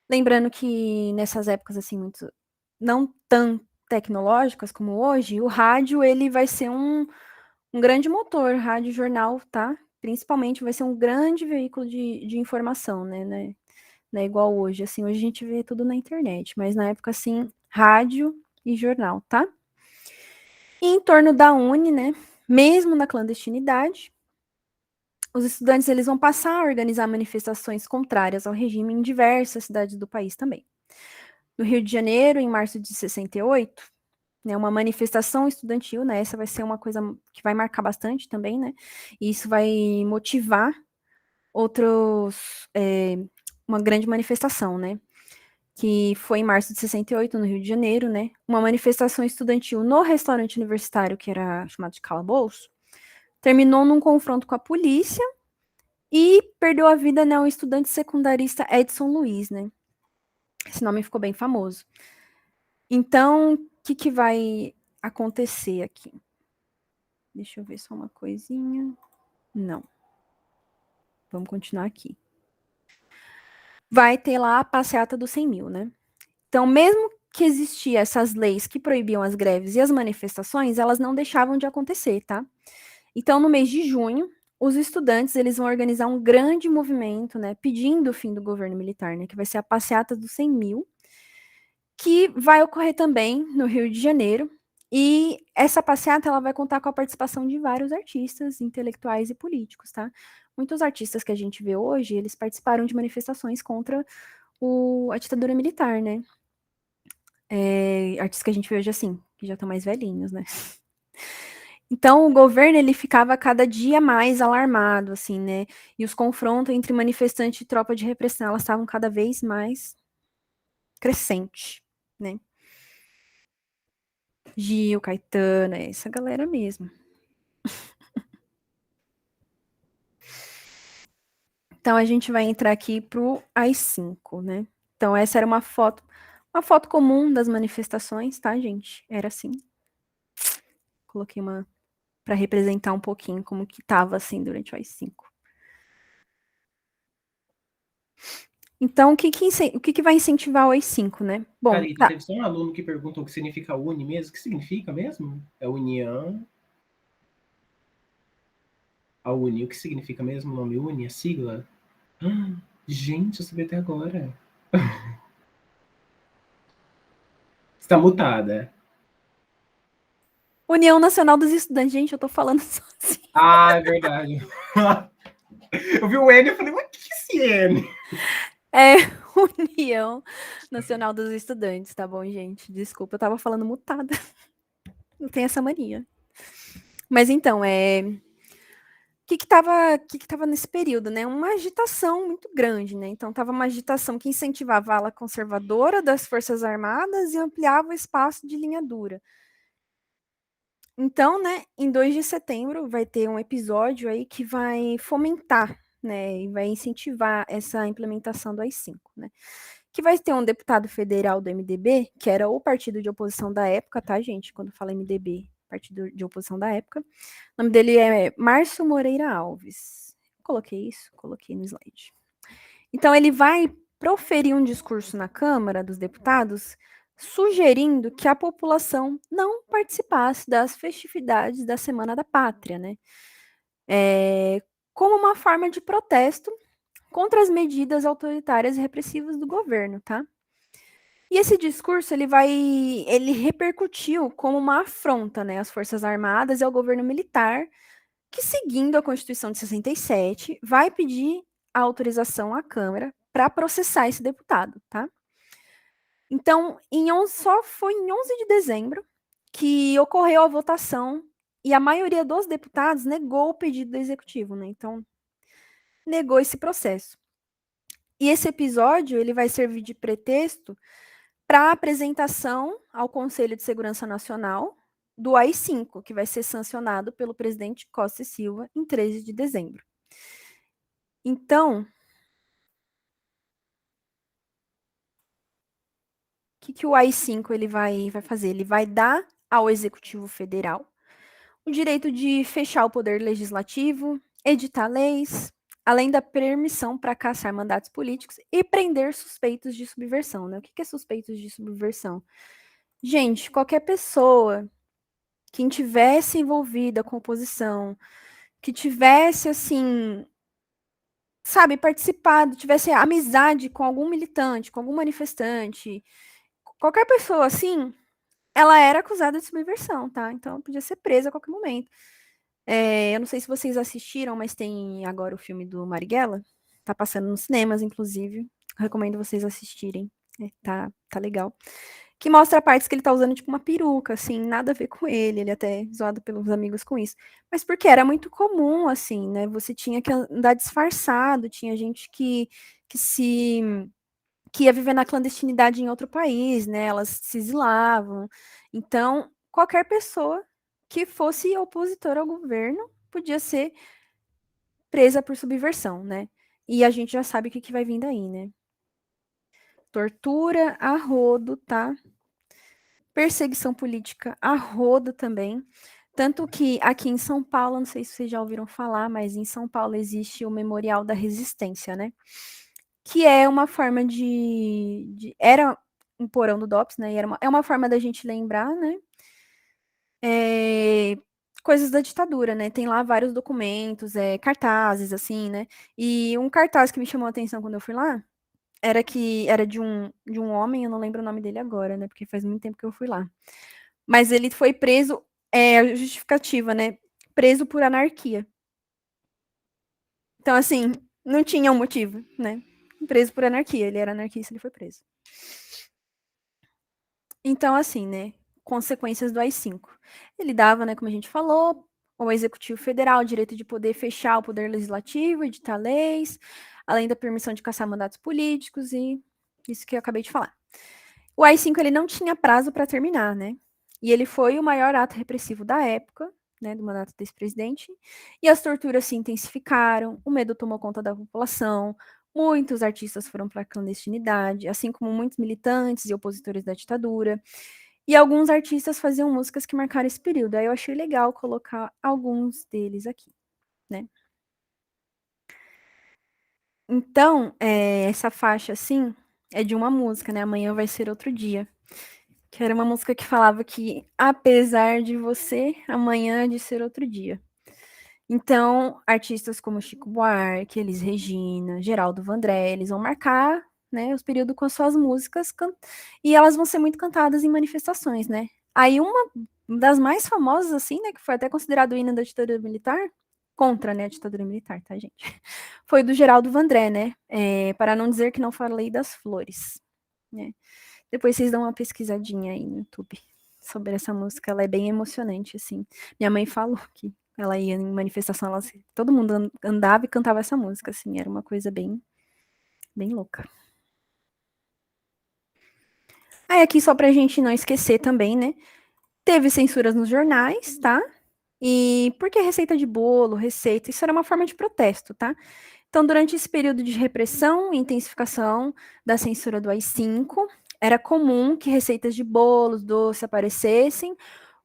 B: Lembrando que nessas épocas, assim, muito não tão tecnológicas como hoje, o rádio, ele vai ser um grande motor, rádio jornal, tá? Principalmente vai ser um grande veículo de informação, né? Não é igual hoje, assim, hoje a gente vê tudo na internet, mas na época, assim, rádio e jornal, tá? E em torno da Uni, né, mesmo na clandestinidade, os estudantes eles vão passar a organizar manifestações contrárias ao regime em diversas cidades do país também. No Rio de Janeiro, em março de 68, né, uma manifestação estudantil, né, essa vai ser uma coisa que vai marcar bastante também, né, e isso vai motivar uma grande manifestação, né, que foi em março de 68, no Rio de Janeiro, né? Uma manifestação estudantil no restaurante universitário, que era chamado de calabouço, terminou num confronto com a polícia e perdeu a vida, né, o estudante secundarista Edson Luiz, né? Esse nome ficou bem famoso. Então, o que vai acontecer aqui? Deixa eu ver só uma coisinha. Não. Vamos continuar aqui. Vai ter lá a passeata dos 100 mil, né? Então, mesmo que existiam essas leis que proibiam as greves e as manifestações, elas não deixavam de acontecer, tá? Então, no mês de junho, os estudantes eles vão organizar um grande movimento, né, pedindo o fim do governo militar, né, que vai ser a passeata dos 100 mil, que vai ocorrer também no Rio de Janeiro. E essa passeata ela vai contar com a participação de vários artistas, intelectuais e políticos, tá? Muitos artistas que a gente vê hoje, eles participaram de manifestações contra a ditadura militar, né? Artistas que a gente vê hoje assim, que já estão mais velhinhos, né? Então, o governo ele ficava cada dia mais alarmado, assim, né? E os confrontos entre manifestante e tropa de repressão, elas estavam cada vez mais crescentes, né? Gil, Caetano, essa galera mesmo. Então, a gente vai entrar aqui pro AI-5, né? Então, essa era uma foto comum das manifestações, tá, gente? Era assim. Coloquei uma para representar um pouquinho como que tava assim durante o AI-5. Então, o que vai incentivar o AI-5, né? Bom,
A: Thalita,
B: tá.
A: teve só um aluno que perguntou o que significa uni mesmo. O que significa mesmo? É união. A uni, o que significa mesmo o nome uni, a sigla? Gente, eu sabia até agora. Está mutada.
B: União Nacional dos Estudantes. Gente, eu tô falando sozinho.
A: Ah, é verdade. Eu vi o N e falei, mas o que é esse N?
B: É União Nacional dos Estudantes, tá bom, gente? Desculpa, eu tava falando mutada. Não tem essa mania. Mas então, que tava nesse período, né? Uma agitação muito grande, né? Então, tava uma agitação que incentivava a ala conservadora das Forças Armadas e ampliava o espaço de linha dura. Então, né, em 2 de setembro vai ter um episódio aí que vai fomentar, né, e vai incentivar essa implementação do AI-5, né? Que vai ter um deputado federal do MDB, que era o partido de oposição da época, tá, gente? Quando fala MDB, partido de oposição da época. O nome dele é Márcio Moreira Alves. Coloquei isso? Coloquei no slide. Então, ele vai proferir um discurso na Câmara dos Deputados sugerindo que a população não participasse das festividades da Semana da Pátria, né? Como uma forma de protesto contra as medidas autoritárias e repressivas do governo, tá? E esse discurso ele repercutiu como uma afronta, né, às Forças Armadas e ao governo militar, que seguindo a Constituição de 67, vai pedir a autorização à Câmara para processar esse deputado, tá? Então, só foi em 11 de dezembro que ocorreu a votação e a maioria dos deputados negou o pedido do executivo, né? Então, negou esse processo. E esse episódio ele vai servir de pretexto para a apresentação ao Conselho de Segurança Nacional do AI-5, que vai ser sancionado pelo presidente Costa e Silva em 13 de dezembro. Então, o que o AI-5 ele vai fazer? Ele vai dar ao Executivo Federal o direito de fechar o poder legislativo, editar leis, além da permissão para caçar mandatos políticos e prender suspeitos de subversão, né? O que é suspeitos de subversão? Gente, qualquer pessoa que estivesse envolvida com oposição, que tivesse, assim, sabe, participado, tivesse amizade com algum militante, com algum manifestante, qualquer pessoa assim, ela era acusada de subversão, tá? Então, podia ser presa a qualquer momento. Eu não sei se vocês assistiram, mas tem agora o filme do Marighella. Tá passando nos cinemas, inclusive. Recomendo vocês assistirem. Tá legal. Que mostra partes que ele tá usando, tipo, uma peruca, assim, nada a ver com ele. Ele é até zoado pelos amigos com isso. Mas porque era muito comum, assim, né? Você tinha que andar disfarçado, tinha gente que ia viver na clandestinidade em outro país, né? Elas se exilavam. Então, qualquer pessoa que fosse opositor ao governo podia ser presa por subversão, né? E a gente já sabe o que vai vir daí, né? Tortura a rodo, tá? Perseguição política a rodo também. Tanto que aqui em São Paulo, não sei se vocês já ouviram falar, mas em São Paulo existe o Memorial da Resistência, né? Que é uma forma era um porão do DOPS, né? É uma forma da gente lembrar, né? coisas da ditadura, né? Tem lá vários documentos, cartazes, assim, né? E um cartaz que me chamou a atenção quando eu fui lá era de um homem, eu não lembro o nome dele agora, né? Porque faz muito tempo que eu fui lá. Mas ele foi preso, justificativa, né? Preso por anarquia. Então, assim, não tinha um motivo, né? Preso por anarquia. Ele era anarquista, ele foi preso. Então, assim, né? Consequências do AI-5. Ele dava, né, como a gente falou, ao Executivo Federal o direito de poder fechar o poder legislativo, editar leis, além da permissão de caçar mandatos políticos e isso que eu acabei de falar. O AI-5 ele não tinha prazo para terminar, né? E ele foi o maior ato repressivo da época, né, do mandato desse presidente. E as torturas se intensificaram, o medo tomou conta da população, muitos artistas foram para a clandestinidade, assim como muitos militantes e opositores da ditadura. E alguns artistas faziam músicas que marcaram esse período. Aí eu achei legal colocar alguns deles aqui, né? Então, essa faixa, assim, é de uma música, né? Amanhã vai ser outro dia. Que era uma música que falava que, apesar de você, amanhã há de ser outro dia. Então, artistas como Chico Buarque, Elis Regina, Geraldo Vandré, eles vão marcar, né, os períodos com as suas músicas e elas vão ser muito cantadas em manifestações, né? Aí uma das mais famosas, assim, né, que foi até considerado o hino da ditadura militar, contra, né, a ditadura militar, tá, gente? Foi do Geraldo Vandré, né? Para não dizer que não falei das flores, né? Depois vocês dão uma pesquisadinha aí no YouTube sobre essa música, ela é bem emocionante, assim. Minha mãe falou que ela ia em manifestação, todo mundo andava e cantava essa música, assim, era uma coisa bem, bem louca. Aí aqui, só pra gente não esquecer também, né, teve censuras nos jornais, tá? E por que receita de bolo, receita? Isso era uma forma de protesto, tá? Então, durante esse período de repressão e intensificação da censura do AI-5, era comum que receitas de bolos, doces aparecessem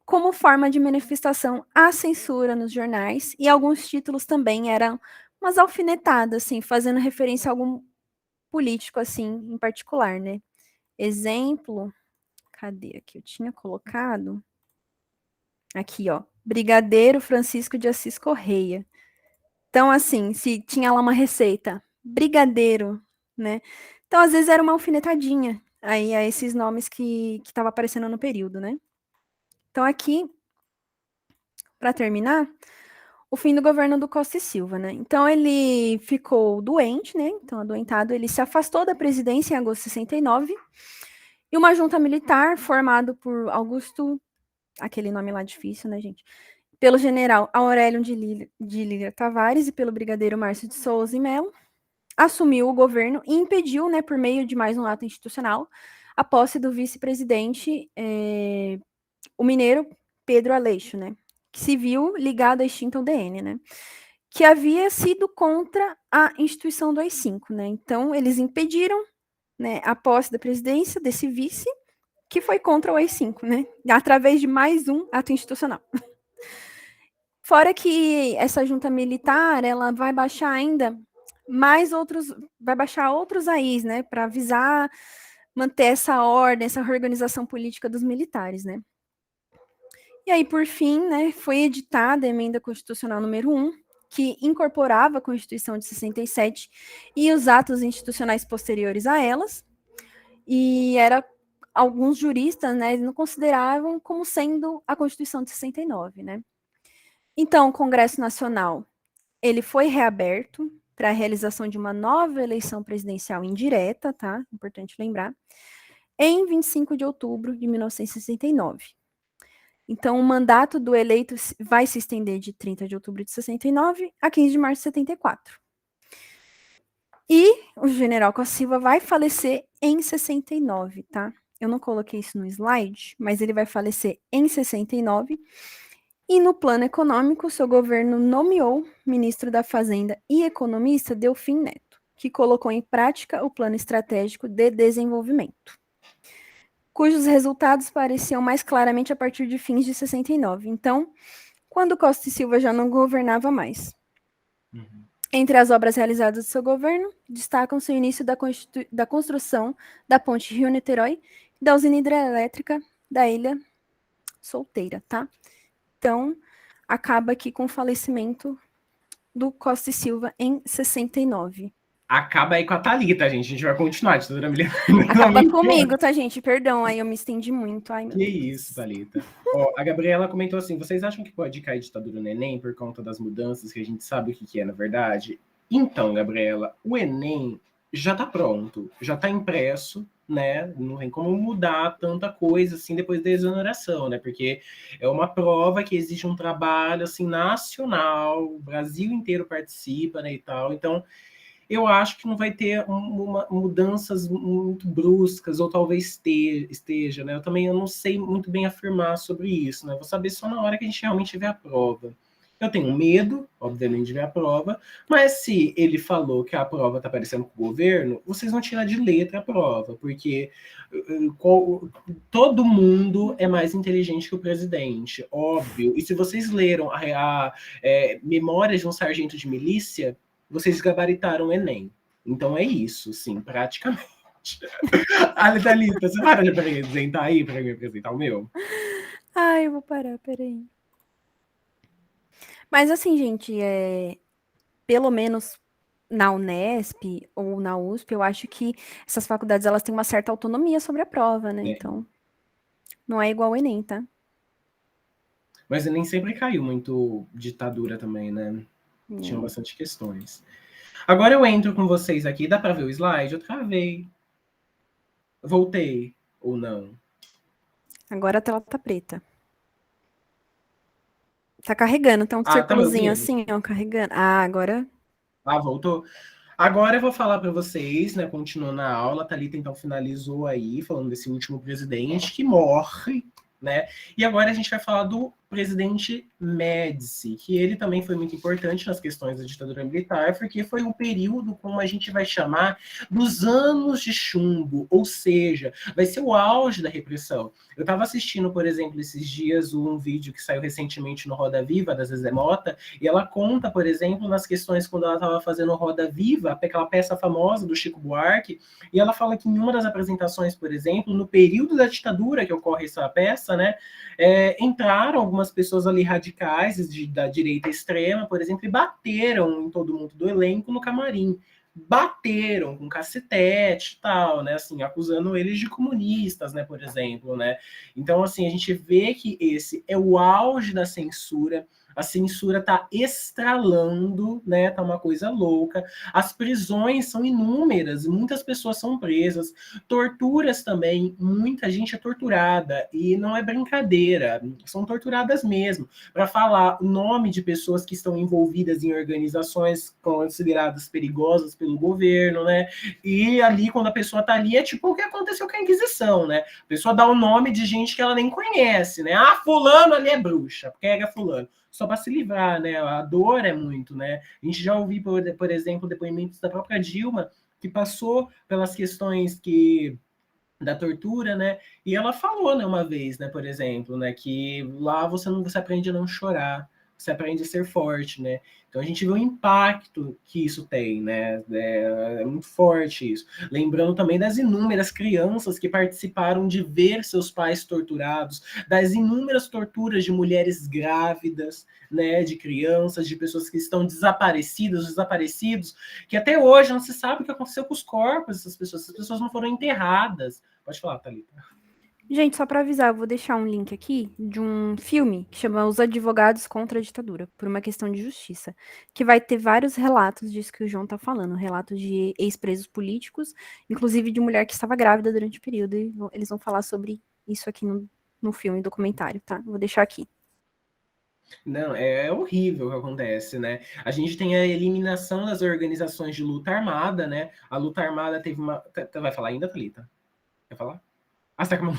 B: como forma de manifestação à censura nos jornais, e alguns títulos também eram umas alfinetadas, assim, fazendo referência a algum político, assim, em particular, né? Exemplo, cadê aqui? Eu tinha colocado aqui, ó, Brigadeiro Francisco de Assis Correia. Então, assim, se tinha lá uma receita, brigadeiro, né? Então, às vezes era uma alfinetadinha aí a esses nomes que estava aparecendo no período, né? Então, aqui, para terminar, o fim do governo do Costa e Silva, né? Então, ele ficou doente, né? Então, adoentado, ele se afastou da presidência em agosto de 69 e uma junta militar formada por Augusto, aquele nome lá difícil, né, gente? Pelo general Aurélio de Lira Tavares e pelo brigadeiro Márcio de Souza e Melo, assumiu o governo e impediu, né, por meio de mais um ato institucional, a posse do vice-presidente, o mineiro Pedro Aleixo, né, que se viu ligado à extinta UDN, né, que havia sido contra a instituição do AI-5, né. Então, eles impediram, né, a posse da presidência desse vice, que foi contra o AI-5, né, através de mais um ato institucional. Fora que essa junta militar, ela vai baixar ainda mais outros, vai baixar outros AIs, né, para avisar, manter essa ordem, essa reorganização política dos militares, né. E aí, por fim, né, foi editada a emenda constitucional número 1, que incorporava a Constituição de 67 e os atos institucionais posteriores a elas, e era alguns juristas, né, não consideravam como sendo a Constituição de 69, né. Então, o Congresso Nacional ele foi reaberto para a realização de uma nova eleição presidencial indireta, tá? Importante lembrar, em 25 de outubro de 1969. Então, o mandato do eleito vai se estender de 30 de outubro de 69 a 15 de março de 74. E o general Costa Silva vai falecer em 69, tá? Eu não coloquei isso no slide, mas ele vai falecer em 69. E no plano econômico, seu governo nomeou ministro da Fazenda e economista Delfim Neto, que colocou em prática o plano estratégico de desenvolvimento, cujos resultados pareciam mais claramente a partir de fins de 69. Então, quando Costa e Silva já não governava mais. Entre as obras realizadas do seu governo, destacam-se o início da construção da ponte Rio-Niterói e da usina hidrelétrica da Ilha Solteira, tá? Então, acaba aqui com o falecimento do Costa e Silva em 69.
A: Acaba aí com a Thalita, gente. A gente vai continuar a ditadura militar.
B: Acaba comigo, tá, gente? Perdão, aí eu me estendi muito. Ai, meu
A: Que
B: Deus.
A: isso, Thalita. Ó, a Gabriela comentou assim: vocês acham que pode cair ditadura no Enem por conta das mudanças que a gente sabe o que é, na verdade? Então, Gabriela, o Enem já está pronto, já está impresso, né? Não tem como mudar tanta coisa assim depois da exoneração, né? Porque é uma prova que exige um trabalho assim nacional, o Brasil inteiro participa, né, e tal. Então, eu acho que não vai ter mudanças muito bruscas, ou talvez esteja, né? Eu não sei muito bem afirmar sobre isso, né? Vou saber só na hora que a gente realmente vê a prova. Eu tenho medo, obviamente, de ver a prova, mas se ele falou que a prova está parecendo com o governo, vocês vão tirar de letra a prova, porque todo mundo é mais inteligente que o presidente, óbvio. E se vocês leram Memórias de um Sargento de Milícia, vocês gabaritaram o Enem. Então é isso, sim, praticamente. Ali, Thalita, você para de apresentar aí para me apresentar o meu?
B: Ai, eu vou parar, peraí. Mas assim, gente, pelo menos na Unesp ou na USP, eu acho que essas faculdades elas têm uma certa autonomia sobre a prova, né?
A: É.
B: Então, não é igual o Enem, tá?
A: Mas nem sempre caiu muito ditadura também, né? Tinham
B: É.
A: bastante questões. Agora eu entro com vocês aqui. Dá para ver o slide? Eu travei. Voltei. Ou não?
B: Agora a tela tá preta. Tá carregando, tem um
A: Ah, tá me
B: círculozinho
A: ouvindo?
B: assim, ó, carregando. Ah, agora.
A: Ah, voltou? Agora eu vou falar para vocês, né? Continuando a aula, a Thalita então finalizou aí, falando desse último presidente que morre, né? E agora a gente vai falar do presidente Médici, que ele também foi muito importante nas questões da ditadura militar, porque foi um período, como a gente vai chamar, dos anos de chumbo, ou seja, vai ser o auge da repressão. Eu estava assistindo, por exemplo, esses dias um vídeo que saiu recentemente no Roda Viva, da Zezé Mota, e ela conta, por exemplo, nas questões quando ela estava fazendo Roda Viva, aquela peça famosa do Chico Buarque, e ela fala que em uma das apresentações, por exemplo, no período da ditadura que ocorre essa peça, né, entraram algumas pessoas ali radicais da direita extrema, por exemplo, e bateram em todo mundo do elenco no camarim. Bateram com cacetete e tal, né, assim, acusando eles de comunistas, né, por exemplo, né. Então, assim, a gente vê que esse é o auge da censura. A censura tá estralando, né? Tá uma coisa louca. As prisões são inúmeras, muitas pessoas são presas, torturas também, muita gente é torturada e não é brincadeira, são torturadas mesmo. Para falar o nome de pessoas que estão envolvidas em organizações consideradas perigosas pelo governo, né? E ali, quando a pessoa tá ali, é tipo o que aconteceu com a Inquisição, né? A pessoa dá o nome de gente que ela nem conhece, né? Ah, fulano ali é bruxa, pega fulano só para se livrar, né? A dor é muito, né? A gente já ouviu, por exemplo, depoimentos da própria Dilma, que passou pelas questões da tortura, né? E ela falou, né, uma vez, né, por exemplo, né, que lá você aprende a não chorar, você aprende a ser forte, né? Então a gente vê o impacto que isso tem, né? É muito forte isso. Lembrando também das inúmeras crianças que participaram de ver seus pais torturados, das inúmeras torturas de mulheres grávidas, né? De crianças, de pessoas que estão desaparecidas, desaparecidos, que até hoje não se sabe o que aconteceu com os corpos dessas pessoas. Essas pessoas não foram enterradas. Pode falar, Thalita.
B: Gente, só para avisar, eu vou deixar um link aqui de um filme que chama Os Advogados contra a Ditadura, por uma questão de justiça, que vai ter vários relatos disso que o João tá falando, relatos de ex-presos políticos, inclusive de mulher que estava grávida durante o período, e eles vão falar sobre isso aqui no filme, documentário, tá? Vou deixar aqui.
A: Não, é horrível o que acontece, né? A gente tem a eliminação das organizações de luta armada, né? A luta armada teve uma. Vai falar ainda, Thalita? Quer falar? Ah, você tá com a mão.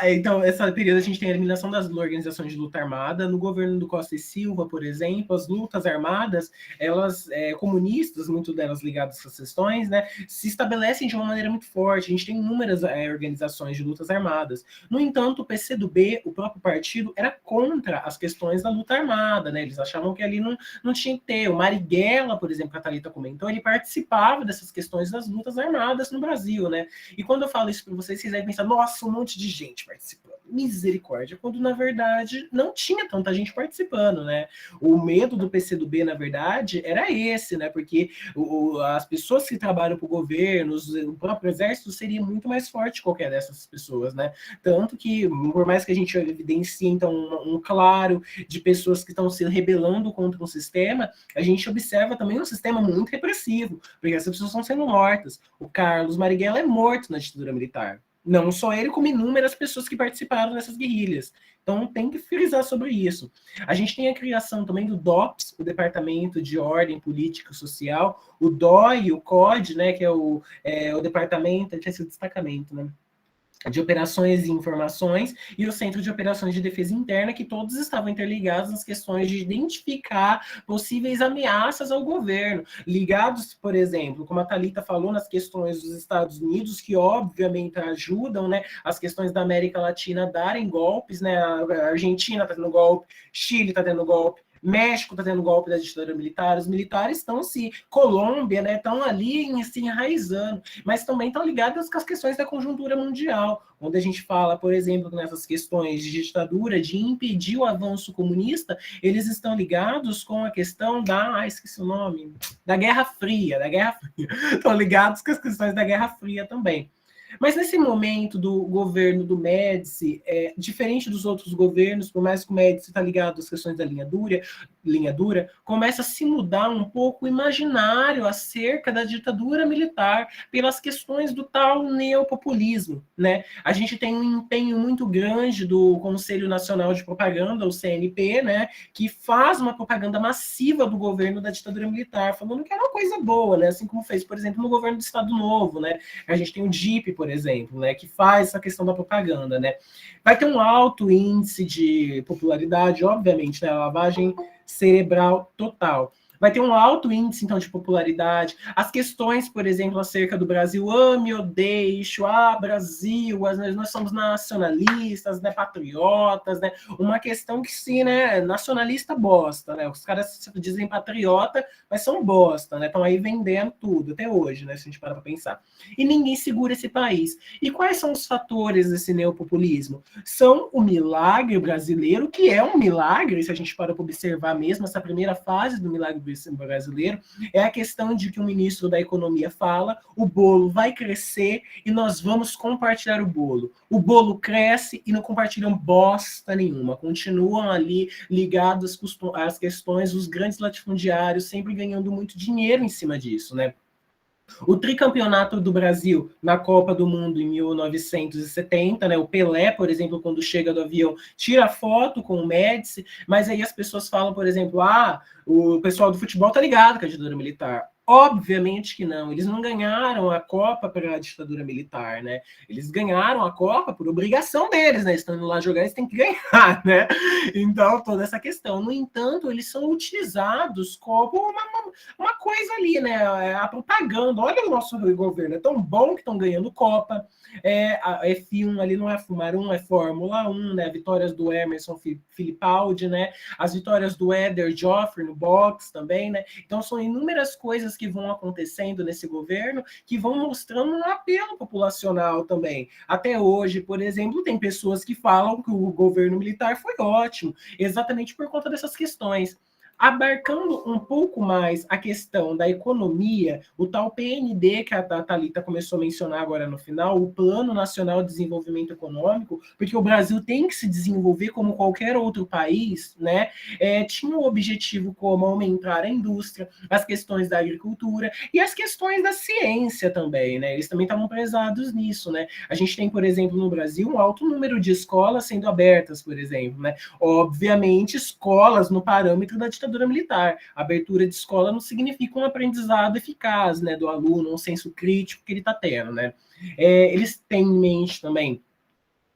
A: Então, essa período a gente tem a eliminação das organizações de luta armada. No governo do Costa e Silva, por exemplo, as lutas armadas, elas, comunistas, muitas delas ligadas a essas questões, né, se estabelecem de uma maneira muito forte. A gente tem inúmeras organizações de lutas armadas. No entanto, o PCdoB, o próprio partido, era contra as questões da luta armada, né? Eles achavam que ali não tinha que ter. O Marighella, por exemplo, que a Thalita comentou, ele participava dessas questões das lutas armadas no Brasil, né? E quando eu falo isso para vocês devem pensar, nossa, nossa, um monte de gente participando. Misericórdia, quando na verdade não tinha tanta gente participando, né? O medo do PCdoB, na verdade, era esse, né? Porque as pessoas que trabalham para o governo, o próprio exército, seria muito mais forte que qualquer dessas pessoas, né? Tanto que, por mais que a gente evidencie, então, um claro de pessoas que estão se rebelando contra o sistema, a gente observa também um sistema muito repressivo, porque essas pessoas estão sendo mortas. O Carlos Marighella é morto na ditadura militar. Não só ele, como inúmeras pessoas que participaram dessas guerrilhas. Então tem que frisar sobre isso. A gente tem a criação também do DOPS, o Departamento de Ordem Política e Social, o DOI, o COD, né, que é o departamento, que é esse destacamento, né, de Operações e Informações, e o Centro de Operações de Defesa Interna, que todos estavam interligados nas questões de identificar possíveis ameaças ao governo, ligados, por exemplo, como a Thalita falou, nas questões dos Estados Unidos, que obviamente ajudam, né, as questões da América Latina a darem golpes, né, a Argentina está tendo golpe, Chile está tendo golpe, México está tendo golpe da ditadura militar, os militares estão Colômbia, né, estão ali se enraizando, mas também estão ligadas com as questões da conjuntura mundial, quando a gente fala, por exemplo, nessas questões de ditadura, de impedir o avanço comunista, eles estão ligados com a questão esqueci o nome, da Guerra Fria, estão ligados com as questões da Guerra Fria também. Mas nesse momento do governo do Médici, diferente dos outros governos, por mais que o Médici está ligado às questões da linha dura, começa a se mudar um pouco o imaginário acerca da ditadura militar pelas questões do tal neopopulismo, né? A gente tem um empenho muito grande do Conselho Nacional de Propaganda, o CNP, né, que faz uma propaganda massiva do governo da ditadura militar, falando que era uma coisa boa, né? Assim como fez, por exemplo, no governo do Estado Novo, né? A gente tem o DIP, por exemplo, né, que faz essa questão da propaganda, né? Vai ter um alto índice de popularidade, obviamente, né? A lavagem cerebral total. Vai ter um alto índice, então, de popularidade. As questões, por exemplo, acerca do Brasil, ame ou deixo, Brasil, nós somos nacionalistas, né, patriotas, né? Uma questão que, sim, né, nacionalista bosta, né? Os caras dizem patriota, mas são bosta, né? Estão aí vendendo tudo, até hoje, né? Se a gente parar para pensar. E ninguém segura esse país. E quais são os fatores desse neopopulismo? São o milagre brasileiro, que é um milagre, se a gente para para observar mesmo, essa primeira fase do milagre brasileiro, é a questão de que o ministro da Economia fala, o bolo vai crescer e nós vamos compartilhar o bolo. O bolo cresce e não compartilham bosta nenhuma, continuam ali ligados às questões dos grandes latifundiários, sempre ganhando muito dinheiro em cima disso, né? O tricampeonato do Brasil na Copa do Mundo em 1970, né? O Pelé, por exemplo, quando chega do avião, tira foto com o Médici, mas aí as pessoas falam, por exemplo, o pessoal do futebol tá ligado com a ditadura militar. Obviamente que não, eles não ganharam a Copa pela ditadura militar, né? Eles ganharam a Copa por obrigação deles, né? Estando lá jogar, eles têm que ganhar, né? Então, toda essa questão. No entanto, eles são utilizados como uma coisa ali, né? A propaganda. Olha o nosso governo, é tão bom que estão ganhando Copa. A F1 ali não é Fumar 1, é Fórmula 1, né? Vitórias do Emerson Fittipaldi, né? As vitórias do Éder Joffre no boxe também, né? Então, são inúmeras coisas que vão acontecendo nesse governo que vão mostrando um apelo populacional também. Até hoje, por exemplo, tem pessoas que falam que o governo militar foi ótimo, exatamente por conta dessas questões. Abarcando um pouco mais a questão da economia, o tal PND que a Thalita começou a mencionar agora no final, o Plano Nacional de Desenvolvimento Econômico, porque o Brasil tem que se desenvolver como qualquer outro país, né? Tinha um objetivo como aumentar a indústria, as questões da agricultura e as questões da ciência também, né? Eles também estavam prezados nisso, né? A gente tem, por exemplo, no Brasil, um alto número de escolas sendo abertas, por exemplo, né? Obviamente, escolas no parâmetro da ditadura militar. A abertura de escola não significa um aprendizado eficaz, né, do aluno, um senso crítico que ele está tendo, né? Eles têm em mente também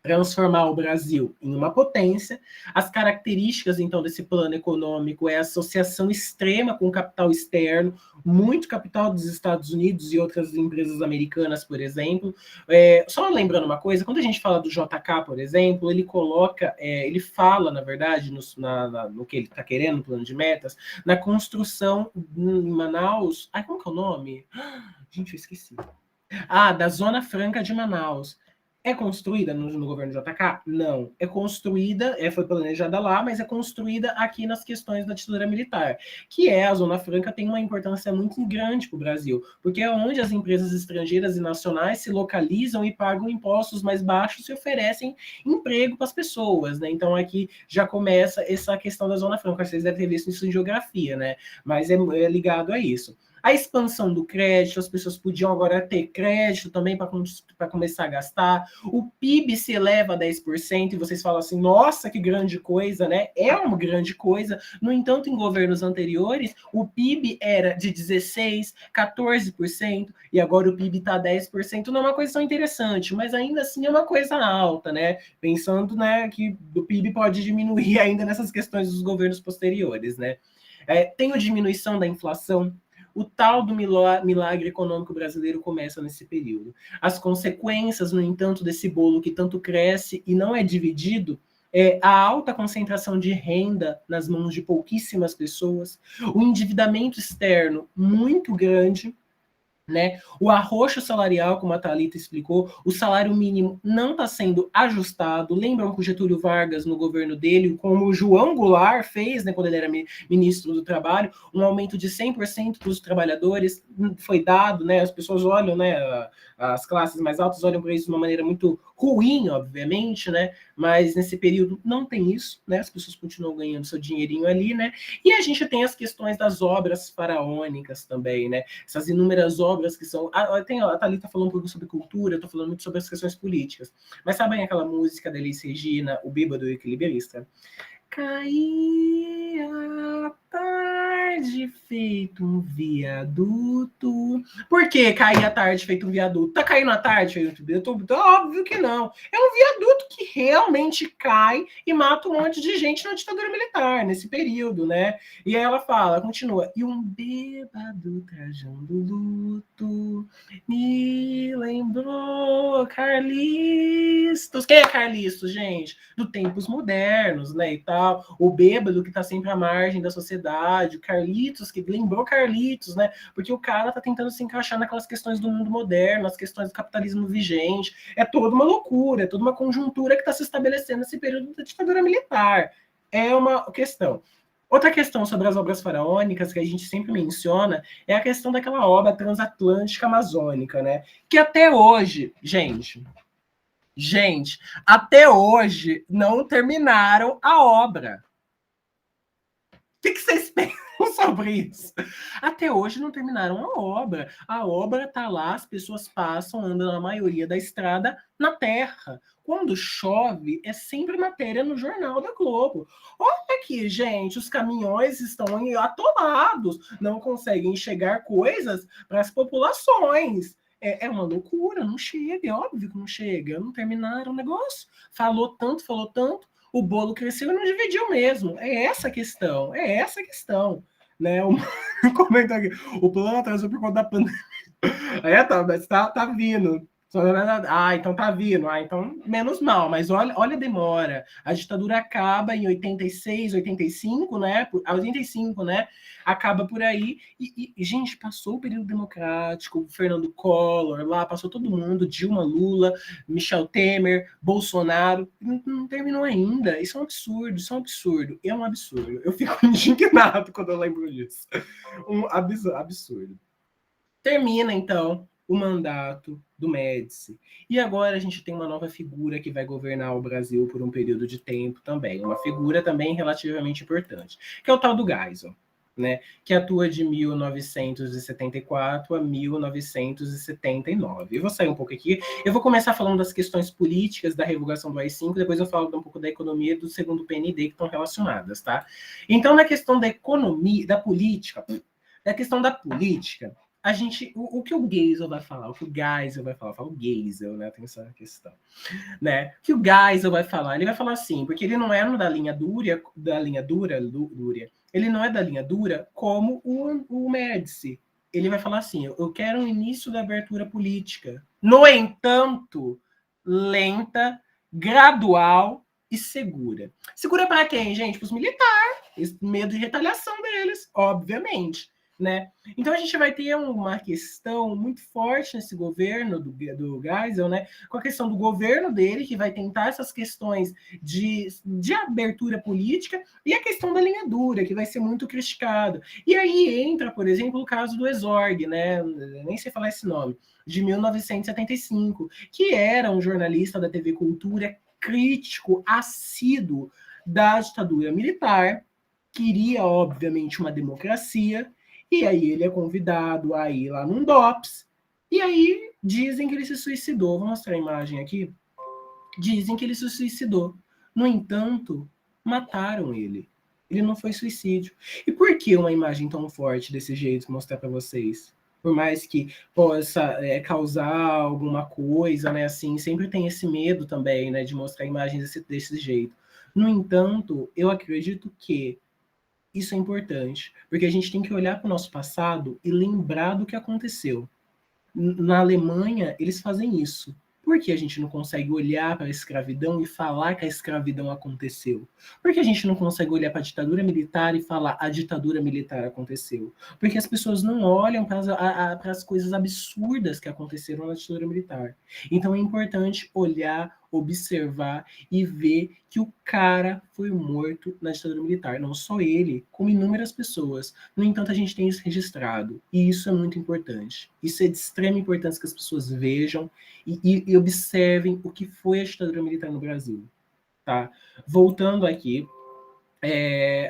A: transformar o Brasil em uma potência. As características, então, desse plano econômico é a associação extrema com o capital externo, muito capital dos Estados Unidos e outras empresas americanas, por exemplo. Só lembrando uma coisa, quando a gente fala do JK, por exemplo, ele coloca, ele fala, na verdade, no que ele está querendo, no plano de metas, na construção em Manaus. Como que é o nome? Gente, eu esqueci. Da Zona Franca de Manaus. É construída no governo JK? Não. É construída, foi planejada lá, mas é construída aqui nas questões da ditadura militar, que a Zona Franca tem uma importância muito grande para o Brasil, porque é onde as empresas estrangeiras e nacionais se localizam e pagam impostos mais baixos e oferecem emprego para as pessoas, né? Então aqui já começa essa questão da Zona Franca. Vocês devem ter visto isso em geografia, né? Mas é ligado a isso. A expansão do crédito, as pessoas podiam agora ter crédito também para começar a gastar. O PIB se eleva a 10%, e vocês falam assim, nossa, que grande coisa, né? É uma grande coisa. No entanto, em governos anteriores, o PIB era de 16%, 14%, e agora o PIB está 10%. Não é uma coisa tão interessante, mas ainda assim é uma coisa alta, né? Pensando, né, que o PIB pode diminuir ainda nessas questões dos governos posteriores, né? Tem a diminuição da inflação. O tal do milagre econômico brasileiro começa nesse período. As consequências, no entanto, desse bolo que tanto cresce e não é dividido, é a alta concentração de renda nas mãos de pouquíssimas pessoas, o endividamento externo muito grande, né? O arroxo salarial, como a Thalita explicou, o salário mínimo não está sendo ajustado. Lembram que o Getúlio Vargas, no governo dele, como o João Goulart fez, né, quando ele era ministro do Trabalho, um aumento de 100% para os trabalhadores foi dado, né? As pessoas olham, né, as classes mais altas olham para isso de uma maneira muito ruim, obviamente, né? Mas nesse período não tem isso, né? As pessoas continuam ganhando seu dinheirinho ali, né? E a gente tem as questões das obras faraônicas também, né? Essas inúmeras obras que são... A Thalita falou um pouco sobre cultura, eu tô falando muito sobre as questões políticas. Mas sabem aquela música da Elis Regina, O Bêbado e o Equilibrista? Caía a tarde feito um viaduto. Por que cair à tarde feito um viaduto? Tá caindo à tarde feito um viaduto? Óbvio que não. É um viaduto que realmente cai e mata um monte de gente na ditadura militar, nesse período, né? E aí ela fala, continua. E um bêbado trajando luto me lembrou Carlistos. Quem é Carlistos, gente? Do tempos modernos, né, e tal. O bêbado que tá sempre à margem da sociedade, o Carlitos, que lembrou Carlitos, né? Porque o cara tá tentando se encaixar naquelas questões do mundo moderno, as questões do capitalismo vigente. É toda uma loucura, é toda uma conjuntura que está se estabelecendo nesse período da ditadura militar. É uma questão. Outra questão sobre as obras faraônicas que a gente sempre menciona é a questão daquela obra transatlântica amazônica, né? Que até hoje, gente, até hoje não terminaram a obra. O que vocês pensam sobre isso? Até hoje não terminaram a obra. A obra está lá, as pessoas passam, andam na maioria da estrada na terra. Quando chove, é sempre matéria no Jornal da Globo. Olha aqui, gente, os caminhões estão atolados, não conseguem chegar coisas para as populações. É uma loucura, não chega, é óbvio que não chega. Não terminaram o negócio. Falou tanto, o bolo cresceu e não dividiu mesmo. É essa a questão, Né? Comenta aqui, o plano atrasou por conta da pandemia. Tá vindo. Então tá vindo. Então menos mal, mas olha a demora. A ditadura acaba em 86, 85, né? 85, né? Acaba por aí. Gente, passou o período democrático, Fernando Collor lá, passou todo mundo, Dilma, Lula, Michel Temer, Bolsonaro. Não terminou ainda. Isso é um absurdo. É um absurdo. Eu fico indignado quando eu lembro disso. Um absurdo. Termina, então, o mandato do Médici. E agora a gente tem uma nova figura que vai governar o Brasil por um período de tempo também. Uma figura também relativamente importante, que é o tal do Geisel, né? Que atua de 1974 a 1979. Eu vou sair um pouco aqui. Eu vou começar falando das questões políticas da revogação do AI-5, depois eu falo um pouco da economia e do segundo PND que estão relacionadas, tá? Então, na questão da economia, da política, a gente, o que o Geisel vai falar, fala o Geisel, né, tem essa questão, né, o que o Geisel vai falar, ele vai falar assim, porque ele não é da linha dura, ele não é da linha dura como o Médici, ele vai falar assim, eu quero um início da abertura política, no entanto, lenta, gradual e segura. Segura para quem, gente? Para os militares, medo de retaliação deles, obviamente. né? Então a gente vai ter uma questão muito forte nesse governo do Geisel, né? Com a questão do governo dele, que vai tentar essas questões de abertura política, e a questão da linha dura, que vai ser muito criticado. E aí entra, por exemplo, o caso do Exorg, né? Nem sei falar esse nome, de 1975, que era um jornalista da TV Cultura, crítico assíduo da ditadura militar, queria, obviamente, uma democracia, e aí ele é convidado a ir lá num DOPS, e aí dizem que ele se suicidou. Vou mostrar a imagem aqui. Dizem que ele se suicidou. No entanto, mataram ele. Ele não foi suicídio. E por que uma imagem tão forte desse jeito mostrar para vocês? Por mais que possa causar alguma coisa, né? Assim, sempre tem esse medo também, né? De mostrar imagens desse jeito. No entanto, eu acredito que isso é importante, porque a gente tem que olhar para o nosso passado e lembrar do que aconteceu. Na Alemanha, eles fazem isso. Por que a gente não consegue olhar para a escravidão e falar que a escravidão aconteceu? Por que a gente não consegue olhar para a ditadura militar e falar a ditadura militar aconteceu? Porque as pessoas não olham para as coisas absurdas que aconteceram na ditadura militar. Então é importante olhar, observar e ver que o cara foi morto na ditadura militar. Não só ele, como inúmeras pessoas. No entanto, a gente tem isso registrado. E isso é muito importante. Isso é de extrema importância que as pessoas vejam e observem o que foi a ditadura militar no Brasil. Tá? Voltando aqui,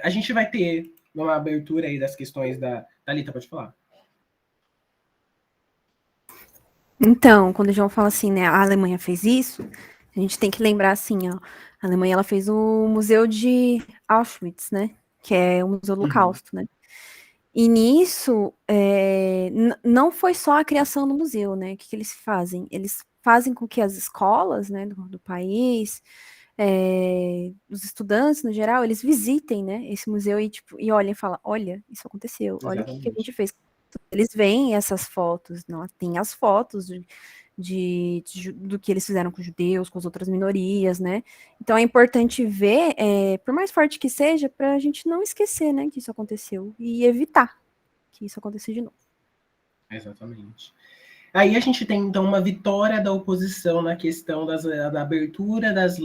A: a gente vai ter uma abertura aí das questões da... Thalita, pode falar.
B: Então, quando o João fala assim, né, a Alemanha fez isso, a gente tem que lembrar assim, ó, a Alemanha ela fez o Museu de Auschwitz, né, que é o Museu do Holocausto, né. E nisso, não foi só a criação do museu, né, o que eles fazem? Eles fazem com que as escolas, né, do país, os estudantes, no geral, eles visitem, né, esse museu e, tipo, e olhem e falam, olha, isso aconteceu, olha o que a gente fez. Eles veem essas fotos, não, tem as fotos do que eles fizeram com os judeus, com as outras minorias, né? Então é importante ver, por mais forte que seja, para a gente não esquecer, né, que isso aconteceu e evitar que isso aconteça de novo.
A: Exatamente. Aí a gente tem, então, uma vitória da oposição na questão da abertura das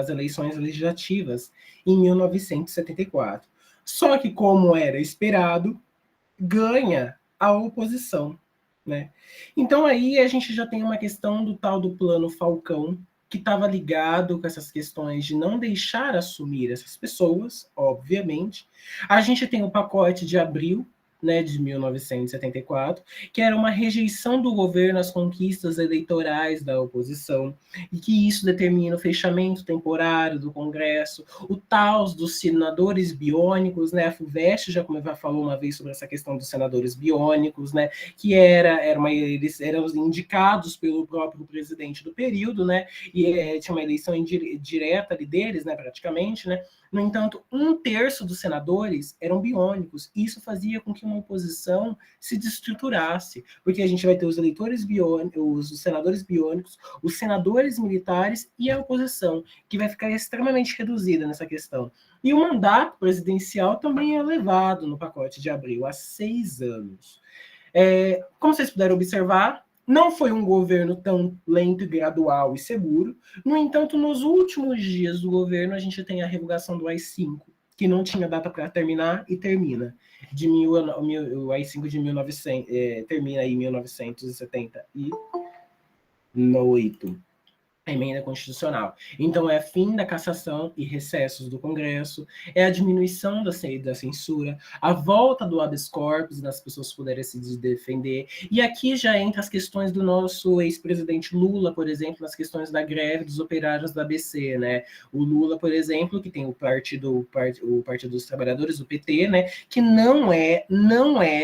A: eleições legislativas em 1974. Só que, como era esperado, ganha a oposição, né? Então aí a gente já tem uma questão do tal do plano Falcão, que estava ligado com essas questões de não deixar assumir essas pessoas, obviamente. A gente tem o pacote de abril, né, de 1974, que era uma rejeição do governo às conquistas eleitorais da oposição, e que isso determina o fechamento temporário do Congresso, o tal dos senadores biônicos, né, a FUVEST já falou uma vez sobre essa questão dos senadores biônicos, né, que eles eram indicados pelo próprio presidente do período, né, e tinha uma eleição direta ali deles, né, praticamente, né. No entanto, 1/3 dos senadores eram biônicos. Isso fazia com que uma oposição se destruturasse, porque a gente vai ter os eleitores biônicos, os senadores biônicos, os senadores militares e a oposição, que vai ficar extremamente reduzida nessa questão. E o mandato presidencial também é elevado no pacote de abril, a 6 anos. Como vocês puderam observar, não foi um governo tão lento, gradual e seguro. No entanto, nos últimos dias do governo, a gente tem a revogação do AI-5, que não tinha data para terminar e termina. O AI-5 de 1900, termina aí em 1978. A emenda constitucional. Então, é fim da cassação e recessos do Congresso, é a diminuição da censura, a volta do habeas corpus, das pessoas poderem se defender, e aqui já entra as questões do nosso ex-presidente Lula, por exemplo, nas questões da greve dos operários da ABC, né? O Lula, por exemplo, que tem o Partido dos Trabalhadores, o PT, né? Que não é,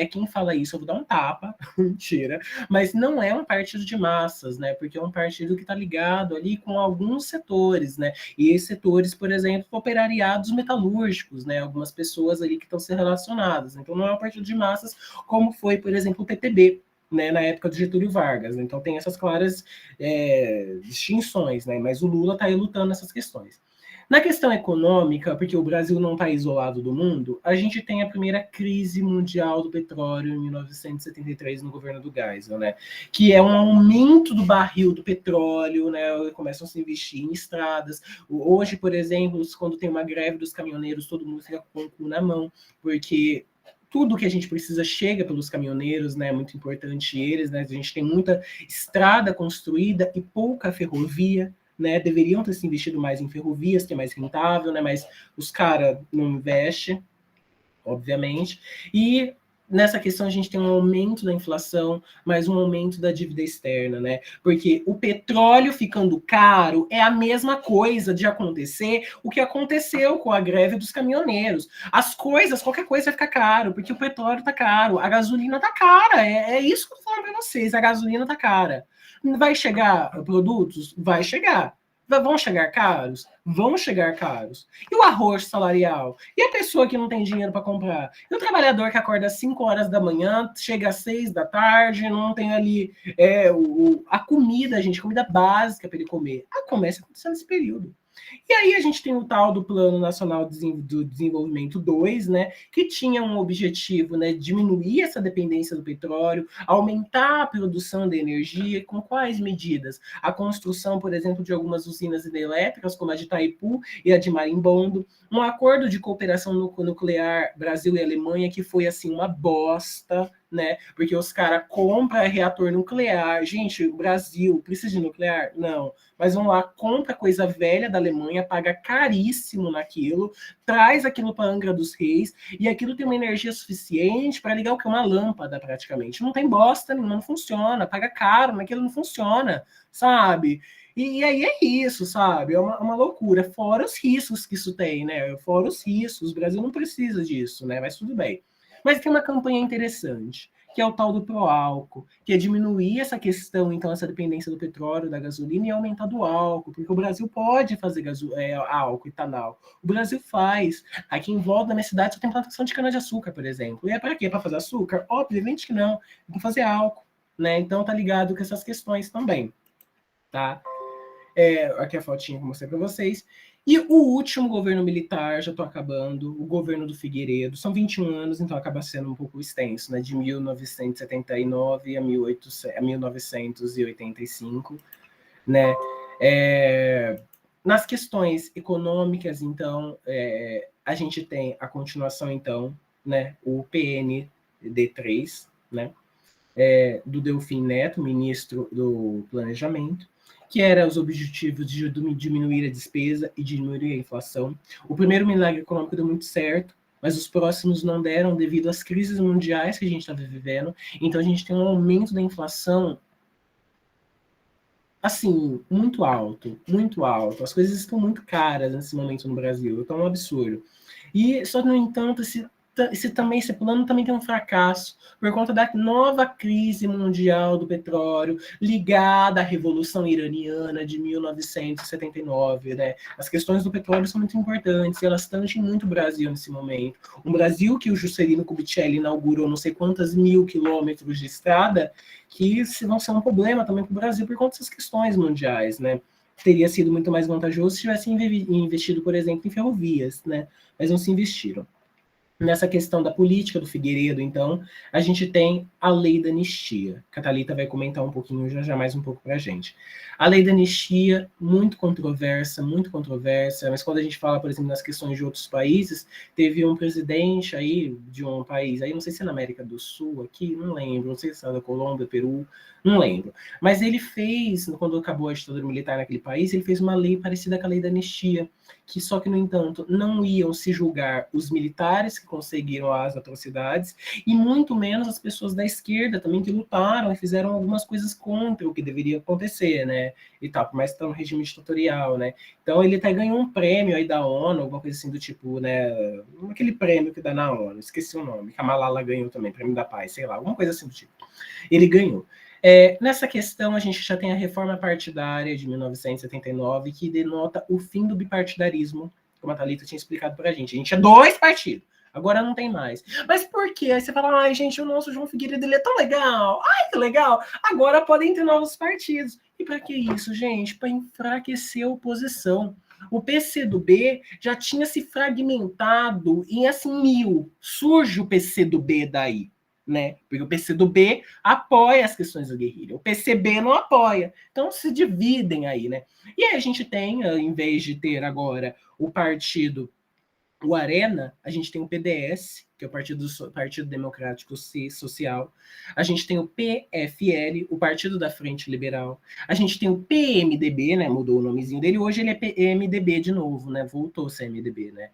A: quem fala isso, eu vou dar um tapa, mentira, mas não é um partido de massas, né? Porque é um partido que está ligado ali com alguns setores, né? E esses setores, por exemplo, operariados metalúrgicos, né? Algumas pessoas ali que estão se relacionadas. Então não é um partido de massas como foi, por exemplo, o PTB, né, na época do Getúlio Vargas. Então tem essas claras distinções, né? Mas o Lula está aí lutando nessas questões. Na questão econômica, porque o Brasil não está isolado do mundo, a gente tem a primeira crise mundial do petróleo em 1973 no governo do Geisel, né? Que é um aumento do barril do petróleo, né? Começam a se investir em estradas. Hoje, por exemplo, quando tem uma greve dos caminhoneiros, todo mundo fica com o cu na mão, porque tudo que a gente precisa chega pelos caminhoneiros, né? É muito importante eles, né? A gente tem muita estrada construída e pouca ferrovia, né? Deveriam ter se investido mais em ferrovias, que é mais rentável, né? Mas os caras não investem, obviamente. E nessa questão a gente tem um aumento da inflação, mas um aumento da dívida externa, né? Porque o petróleo ficando caro é a mesma coisa de acontecer o que aconteceu com a greve dos caminhoneiros. As coisas, qualquer coisa vai ficar caro, porque o petróleo tá caro, a gasolina tá cara. É isso que eu tô falando para vocês, a gasolina tá cara. Vai chegar produtos? Vai chegar. Vão chegar caros? Vão chegar caros. E o arroz salarial? E a pessoa que não tem dinheiro para comprar? E o trabalhador que acorda às 5 horas da manhã, chega às 6 da tarde, não tem ali a comida, gente, comida básica para ele comer. Começa a acontecer nesse período. E aí a gente tem o tal do Plano Nacional do Desenvolvimento 2, né, que tinha um objetivo, né, diminuir essa dependência do petróleo, aumentar a produção de energia, com quais medidas? A construção, por exemplo, de algumas usinas hidrelétricas, como a de Itaipu e a de Marimbondo, um acordo de cooperação nuclear Brasil e Alemanha, que foi, assim, uma bosta, né, porque os caras compram reator nuclear. Gente, o Brasil precisa de nuclear? Não. Mas vão lá, compra coisa velha da Alemanha, paga caríssimo naquilo, traz aquilo para Angra dos Reis, e aquilo tem uma energia suficiente para ligar o que? Uma lâmpada, praticamente. Não tem bosta nenhuma, não funciona, paga caro, mas aquilo não funciona, sabe? E aí é isso, sabe? É uma loucura. Fora os riscos que isso tem, né? Fora os riscos, o Brasil não precisa disso, né? Mas tudo bem. Mas tem uma campanha interessante, que é o tal do pró-álcool, que é diminuir essa questão, então, essa dependência do petróleo, da gasolina e aumentar do álcool, porque o Brasil pode fazer álcool, etanol. O Brasil faz. Aqui em volta da minha cidade só tem plantação de cana-de-açúcar, por exemplo. E é para quê? Para fazer açúcar? Obviamente que não. É para fazer álcool, né? Então tá ligado com essas questões também, tá? Aqui a fotinha que eu mostrei para vocês. E o último governo militar, já estou acabando, o governo do Figueiredo, são 21 anos, então acaba sendo um pouco extenso, né? De 1979 a 1985, né? Nas questões econômicas, então, a gente tem a continuação, então, né? O PND3, né? Do Delfim Neto, ministro do Planejamento, que era os objetivos de diminuir a despesa e diminuir a inflação. O primeiro milagre econômico deu muito certo, mas os próximos não deram devido às crises mundiais que a gente estava vivendo. Então a gente tem um aumento da inflação assim, muito alto, muito alto. As coisas estão muito caras nesse momento no Brasil, então é um absurdo. E só que, no entanto, esse plano também tem um fracasso por conta da nova crise mundial do petróleo ligada à Revolução Iraniana de 1979, né? As questões do petróleo são muito importantes e elas tangem muito o Brasil nesse momento. Um Brasil que o Juscelino Kubitschek inaugurou não sei quantas mil quilômetros de estrada que vão ser um problema também para o Brasil por conta dessas questões mundiais, né? Teria sido muito mais vantajoso se tivessem investido, por exemplo, em ferrovias, né? Mas não se investiram. Nessa questão da política do Figueiredo, então, a gente tem a lei da anistia. A Thalita vai comentar um pouquinho, já mais um pouco para a gente. A lei da anistia, muito controversa, mas quando a gente fala, por exemplo, nas questões de outros países, teve um presidente aí de um país, aí não sei se é na América do Sul, aqui, não lembro, não sei se é da Colômbia, Peru, não lembro. Mas ele fez, quando acabou a ditadura militar naquele país, ele fez uma lei parecida com a lei da anistia, que só que, no entanto, não iam se julgar os militares que conseguiram as atrocidades, e muito menos as pessoas da esquerda também que lutaram e fizeram algumas coisas contra o que deveria acontecer, né, e tal, por mais que está no regime ditatorial, né. Então ele até ganhou um prêmio aí da ONU, alguma coisa assim do tipo, né, aquele prêmio que dá na ONU, esqueci o nome, que a Malala ganhou também, prêmio da paz, sei lá, alguma coisa assim do tipo. Ele ganhou. Nessa questão, a gente já tem a reforma partidária de 1979, que denota o fim do bipartidarismo, como a Thalita tinha explicado para a gente. A gente tinha 2 partidos, agora não tem mais. Mas por quê? Aí você fala, ai, gente, o nosso João Figueiredo, ele é tão legal, ai, que legal, agora podem ter novos partidos. E para que isso, gente? Para enfraquecer a oposição. O PCdoB já tinha se fragmentado em assim 1000. Surge o PCdoB daí, né? Porque o PCdoB apoia as questões da guerrilha, o PCB não apoia. Então se dividem aí, né? E aí a gente tem, em vez de ter agora o partido, o Arena, a gente tem o PDS, que é o Partido Democrático Social. A gente tem o PFL, o Partido da Frente Liberal. A gente tem o PMDB, né? Mudou o nomezinho dele. Hoje ele é PMDB de novo, né? Voltou a ser MDB, né?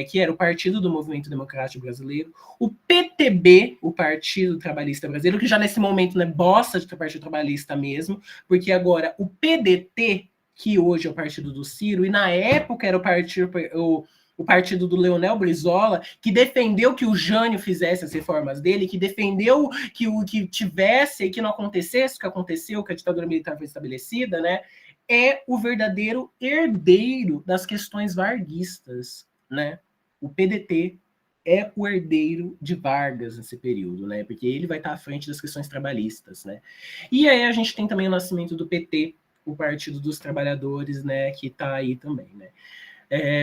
A: Que era o Partido do Movimento Democrático Brasileiro. O PTB, o Partido Trabalhista Brasileiro, que já nesse momento não é bosta de Partido Trabalhista mesmo, porque agora o PDT, que hoje é o partido do Ciro, e na época era o partido do Leonel Brizola, que defendeu que o Jânio fizesse as reformas dele, que defendeu que o que tivesse e que não acontecesse o que aconteceu, que a ditadura militar foi estabelecida, né? É o verdadeiro herdeiro das questões varguistas, né? O PDT é o herdeiro de Vargas nesse período, né? Porque ele vai estar à frente das questões trabalhistas, né? E aí a gente tem também o nascimento do PT, o Partido dos Trabalhadores, né? Que está aí também, né?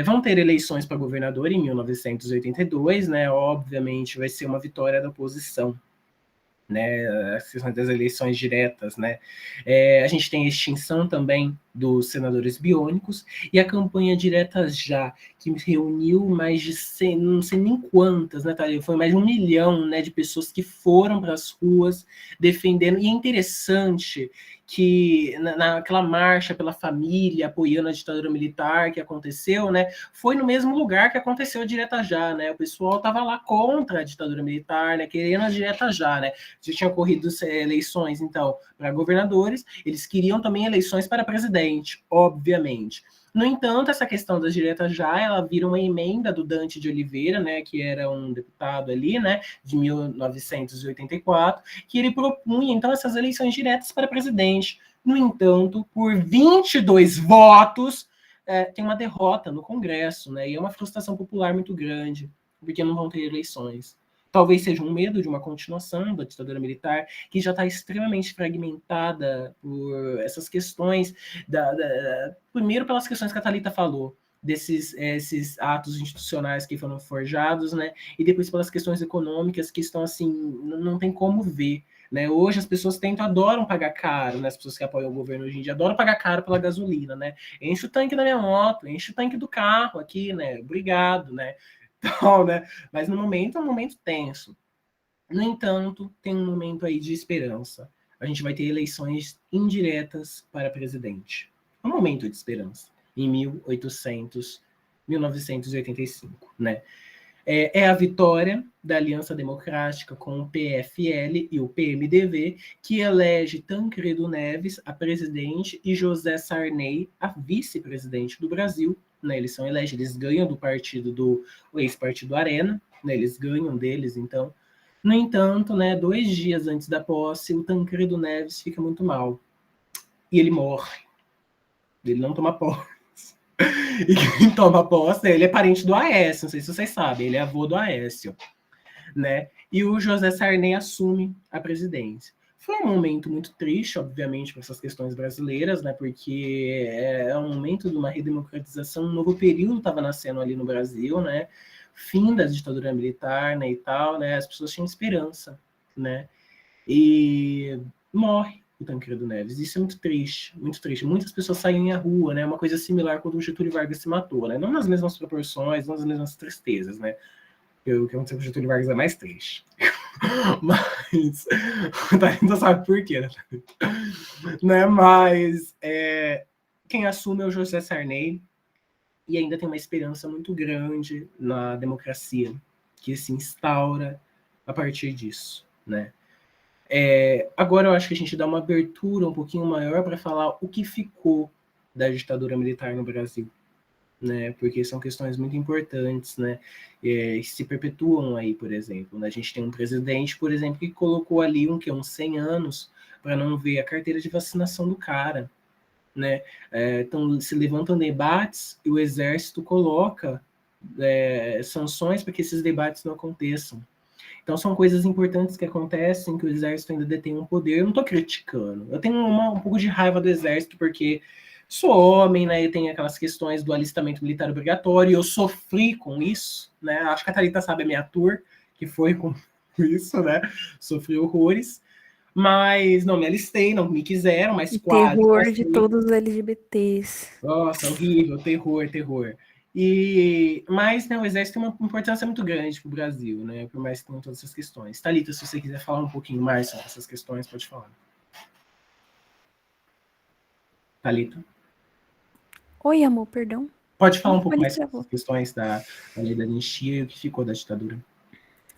A: Vão ter eleições para governador em 1982, né? Obviamente vai ser uma vitória da oposição, né? As questões das eleições diretas, né? A gente tem a extinção também dos senadores biônicos e a campanha direta já, que reuniu mais de 100, não sei nem quantas, né, Thalia? Foi mais de 1 milhão, né, de pessoas que foram para as ruas defendendo. E é interessante que naquela marcha pela família, apoiando a ditadura militar que aconteceu, né, foi no mesmo lugar que aconteceu a direta já, né? O pessoal estava lá contra a ditadura militar, né, querendo a direta já, né? Já tinha ocorrido eleições, então, para governadores, eles queriam também eleições para presidente, obviamente. No entanto, essa questão das diretas já, ela vira uma emenda do Dante de Oliveira, né, que era um deputado ali, né, de 1984, que ele propunha, então, essas eleições diretas para presidente. No entanto, por 22 votos, tem uma derrota no Congresso, né, e é uma frustração popular muito grande, porque não vão ter eleições. Talvez seja um medo de uma continuação da ditadura militar, que já está extremamente fragmentada por essas questões, primeiro pelas questões que a Thalita falou, esses atos institucionais que foram forjados, né? E depois pelas questões econômicas que estão assim, não tem como ver. Né? Hoje as pessoas adoram pagar caro, né? As pessoas que apoiam o governo hoje em dia adoram pagar caro pela gasolina, né? Enche o tanque da minha moto, enche o tanque do carro aqui, né? Obrigado, né? Então, né? Mas no momento é um momento tenso. No entanto, tem um momento aí de esperança. A gente vai ter eleições indiretas para presidente. Um momento de esperança. Em 1985, né? É a vitória da Aliança Democrática com o PFL e o PMDB, que elege Tancredo Neves a presidente e José Sarney a vice-presidente do Brasil. Né, eles são elegidos, eles ganham do partido do ex-partido Arena, né, eles ganham deles, então. No entanto, né, 2 dias antes da posse, o Tancredo Neves fica muito mal. E ele morre. Ele não toma posse. E quem toma posse, ele é parente do Aécio, não sei se vocês sabem, ele é avô do Aécio. Né? E o José Sarney assume a presidência. Foi um momento muito triste, obviamente, para essas questões brasileiras, né? Porque é um momento de uma redemocratização, um novo período estava nascendo ali no Brasil, né? Fim da ditadura militar, né, e tal, né? As pessoas tinham esperança, né? E morre o Tancredo Neves. Isso é muito triste, muito triste. Muitas pessoas saem à rua, né? Uma coisa similar quando o Getúlio Vargas se matou, né? Não nas mesmas proporções, não nas mesmas tristezas, né? O que aconteceu com o Getúlio Vargas é mais triste. Mas ainda sabe por quê, né? Mas quem assume é o José Sarney, e ainda tem uma esperança muito grande na democracia que se instaura a partir disso, né? Agora eu acho que a gente dá uma abertura um pouquinho maior para falar o que ficou da ditadura militar no Brasil, né? Porque são questões muito importantes, né? Que se perpetuam aí, por exemplo. Né? A gente tem um presidente, por exemplo, que colocou ali uns 100 anos para não ver a carteira de vacinação do cara, né? Então se levantam debates e o exército coloca sanções para que esses debates não aconteçam. Então são coisas importantes que acontecem, que o exército ainda detém um poder. Eu não estou criticando. Eu tenho um pouco de raiva do exército, porque sou homem, né? E tem aquelas questões do alistamento militar obrigatório. Eu sofri com isso, né? Acho que a Thalita sabe a minha tour, que foi com isso, né? Sofri horrores. Mas não me alistei, não me quiseram, mas
B: E
A: quase
B: terror de
A: passei.
B: todos os LGBTs.
A: Nossa, horrível, terror, terror. Mas né, o Exército tem uma importância muito grande para o Brasil, né? Por mais que tenham todas essas questões. Thalita, se você quiser falar um pouquinho mais sobre essas questões, pode falar. Thalita.
B: Oi, amor, perdão.
A: Pode falar um
B: Ih,
A: pouco
B: ali
A: mais sobre
B: travou.
A: as questões da lei da anistia e o que ficou da ditadura.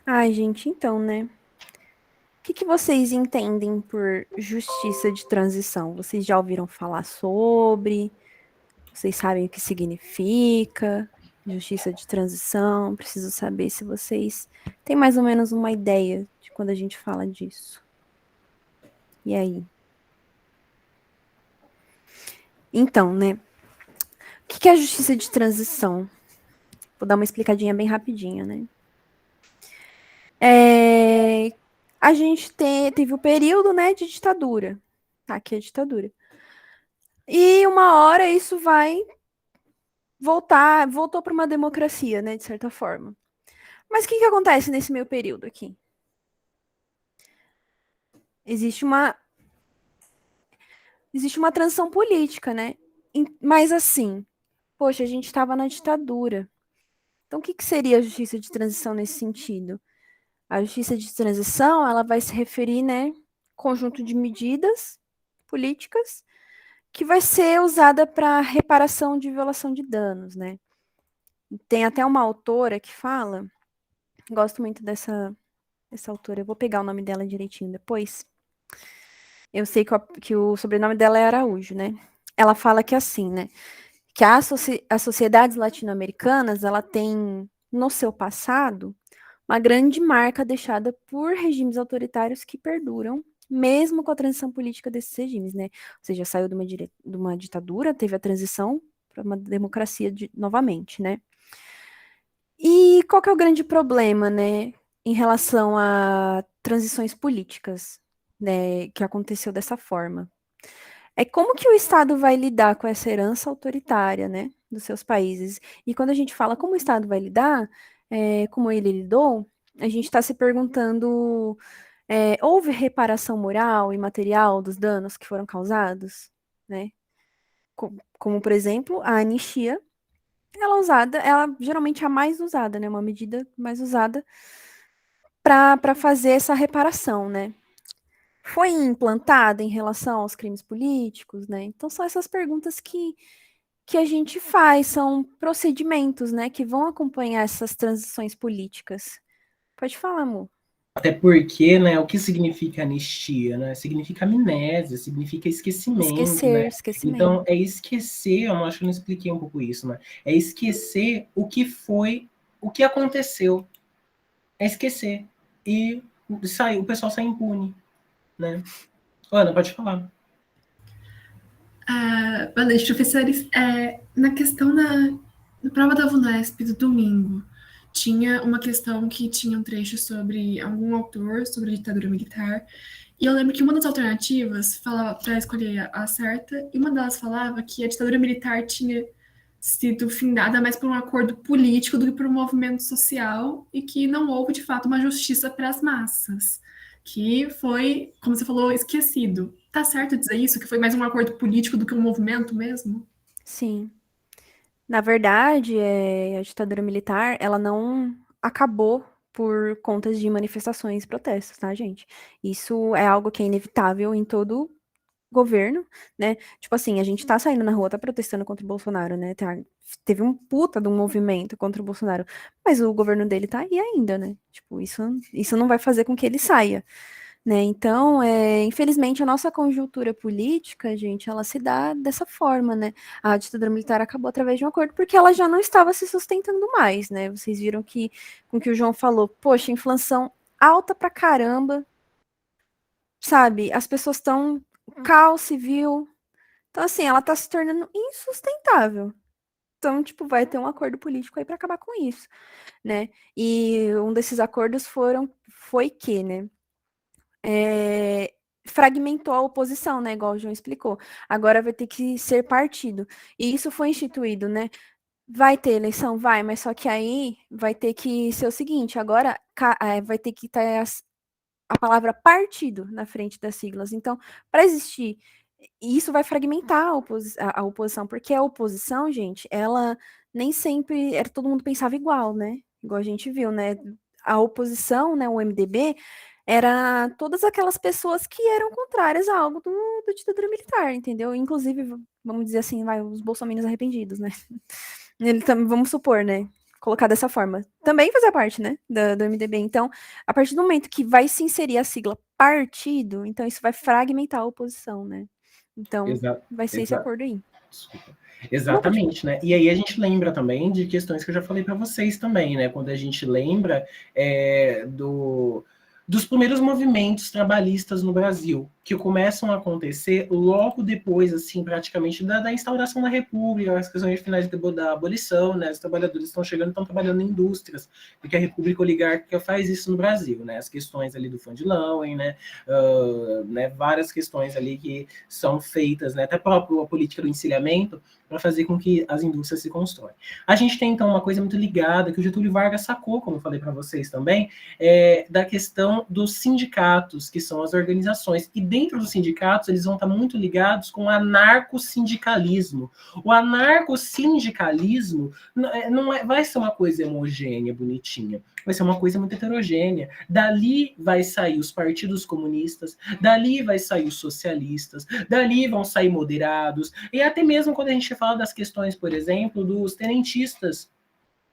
B: Ai, gente, então, né? O que vocês entendem por justiça de transição? Vocês já ouviram falar sobre? Vocês sabem o que significa? Justiça de transição? Preciso saber se vocês têm mais ou menos uma ideia de quando a gente fala disso. E aí? Então, né? O que é a justiça de transição? Vou dar uma explicadinha bem rapidinha, né? A gente teve o período, né, de ditadura. Tá, aqui é a ditadura. E uma hora isso vai voltou para uma democracia, né, de certa forma. Mas o que acontece nesse meio período aqui? Existe uma, existe uma transição política, né? Mas assim, poxa, a gente estava na ditadura. Então, o que seria a justiça de transição nesse sentido? A justiça de transição, ela vai se referir, né, conjunto de medidas políticas que vai ser usada para reparação de violação de danos, né? Tem até uma autora que fala, gosto muito dessa autora, eu vou pegar o nome dela direitinho depois. Eu sei que o sobrenome dela é Araújo, né? Ela fala que assim, né? Que as sociedades latino-americanas, ela tem no seu passado uma grande marca deixada por regimes autoritários que perduram, mesmo com a transição política desses regimes, né? Ou seja, saiu de uma ditadura, teve a transição para uma democracia novamente, né? E qual que é o grande problema, né, em relação a transições políticas, né, que aconteceu dessa forma? É como que o Estado vai lidar com essa herança autoritária, né, dos seus países? E quando a gente fala como o Estado vai lidar, como ele lidou, a gente está se perguntando, houve reparação moral e material dos danos que foram causados, né? Como, por exemplo, a anistia, ela geralmente é a mais usada, né? Uma medida mais usada para fazer essa reparação, né? Foi implantada em relação aos crimes políticos, né? Então são essas perguntas que a gente faz, são procedimentos, né, que vão acompanhar essas transições políticas. Pode falar, amor.
A: Até porque, né, o que significa anistia, né? Significa amnésia, significa esquecimento, né?
B: Esquecer,
A: Então,
B: esquecimento.
A: é esquecer, eu acho que eu não expliquei um pouco isso, né? É esquecer o que foi, o que aconteceu. É esquecer. E o pessoal sai impune, né? Ana, pode falar.
C: Boa noite, professores. Na questão da prova da VUNESP do domingo, tinha uma questão que tinha um trecho sobre algum autor, sobre a ditadura militar, e eu lembro que uma das alternativas falava para escolher a certa, e uma delas falava que a ditadura militar tinha sido findada mais por um acordo político do que por um movimento social, e que não houve, de fato, uma justiça para as massas, que foi, como você falou, esquecido. Tá certo dizer isso? Que foi mais um acordo político do que um movimento mesmo?
B: Sim. Na verdade, a ditadura militar, ela não acabou por conta de manifestações e protestos, tá, gente? Isso é algo que é inevitável em todo governo, né? Tipo assim, a gente tá saindo na rua, tá protestando contra o Bolsonaro, né? Teve um puta de um movimento contra o Bolsonaro, mas o governo dele tá aí ainda, né? Tipo, isso não vai fazer com que ele saia. Né? Então, infelizmente, a nossa conjuntura política, gente, ela se dá dessa forma, né? A ditadura militar acabou através de um acordo porque ela já não estava se sustentando mais, né? Vocês viram que, com o que o João falou, poxa, inflação alta pra caramba, sabe? As pessoas estão caos civil. Então, assim, ela tá se tornando insustentável. Então, tipo, vai ter um acordo político aí para acabar com isso, né? E um desses acordos foi que, né? fragmentou a oposição, né? Igual o João explicou. Agora vai ter que ser partido. E isso foi instituído, né? Vai ter eleição? Vai, mas só que aí vai ter que ser o seguinte: agora vai ter que ter a palavra partido na frente das siglas. Então, para existir, isso vai fragmentar a oposição, porque a oposição, gente, ela nem sempre era todo mundo pensava igual, né? Igual a gente viu, né? A oposição, né, o MDB, era todas aquelas pessoas que eram contrárias a algo do ditadura militar, entendeu? Inclusive, vamos dizer assim, os bolsominions arrependidos, né? Ele também, vamos supor, né? Colocar dessa forma. Também fazia parte, né? Do MDB. Então, a partir do momento que vai se inserir a sigla partido, então isso vai fragmentar a oposição, né? Então,
A: Exa
B: vai ser esse
A: exa
B: acordo aí.
A: Desculpa. Exatamente, né? E aí a gente lembra também de questões que eu já falei para vocês também, né? Quando a gente lembra dos primeiros movimentos trabalhistas no Brasil, que começam a acontecer logo depois, assim, praticamente da instauração da República, as questões finais da abolição, né? Os trabalhadores estão chegando, estão trabalhando em indústrias, porque a República Oligárquica faz isso no Brasil, né? As questões ali do Fundlauer, né? Várias questões ali que são feitas, né? Até próprio a política do encilhamento, para fazer com que as indústrias se constroem. A gente tem, então, uma coisa muito ligada, que o Getúlio Vargas sacou, como eu falei para vocês também, da questão dos sindicatos, que são as organizações. E dentro dos sindicatos, eles vão estar muito ligados com o anarcossindicalismo. O anarcossindicalismo não vai ser uma coisa homogênea, bonitinha. Vai ser uma coisa muito heterogênea. Dali vai sair os partidos comunistas, dali vai sair os socialistas, dali vão sair moderados, e até mesmo quando a gente fala das questões, por exemplo, dos tenentistas,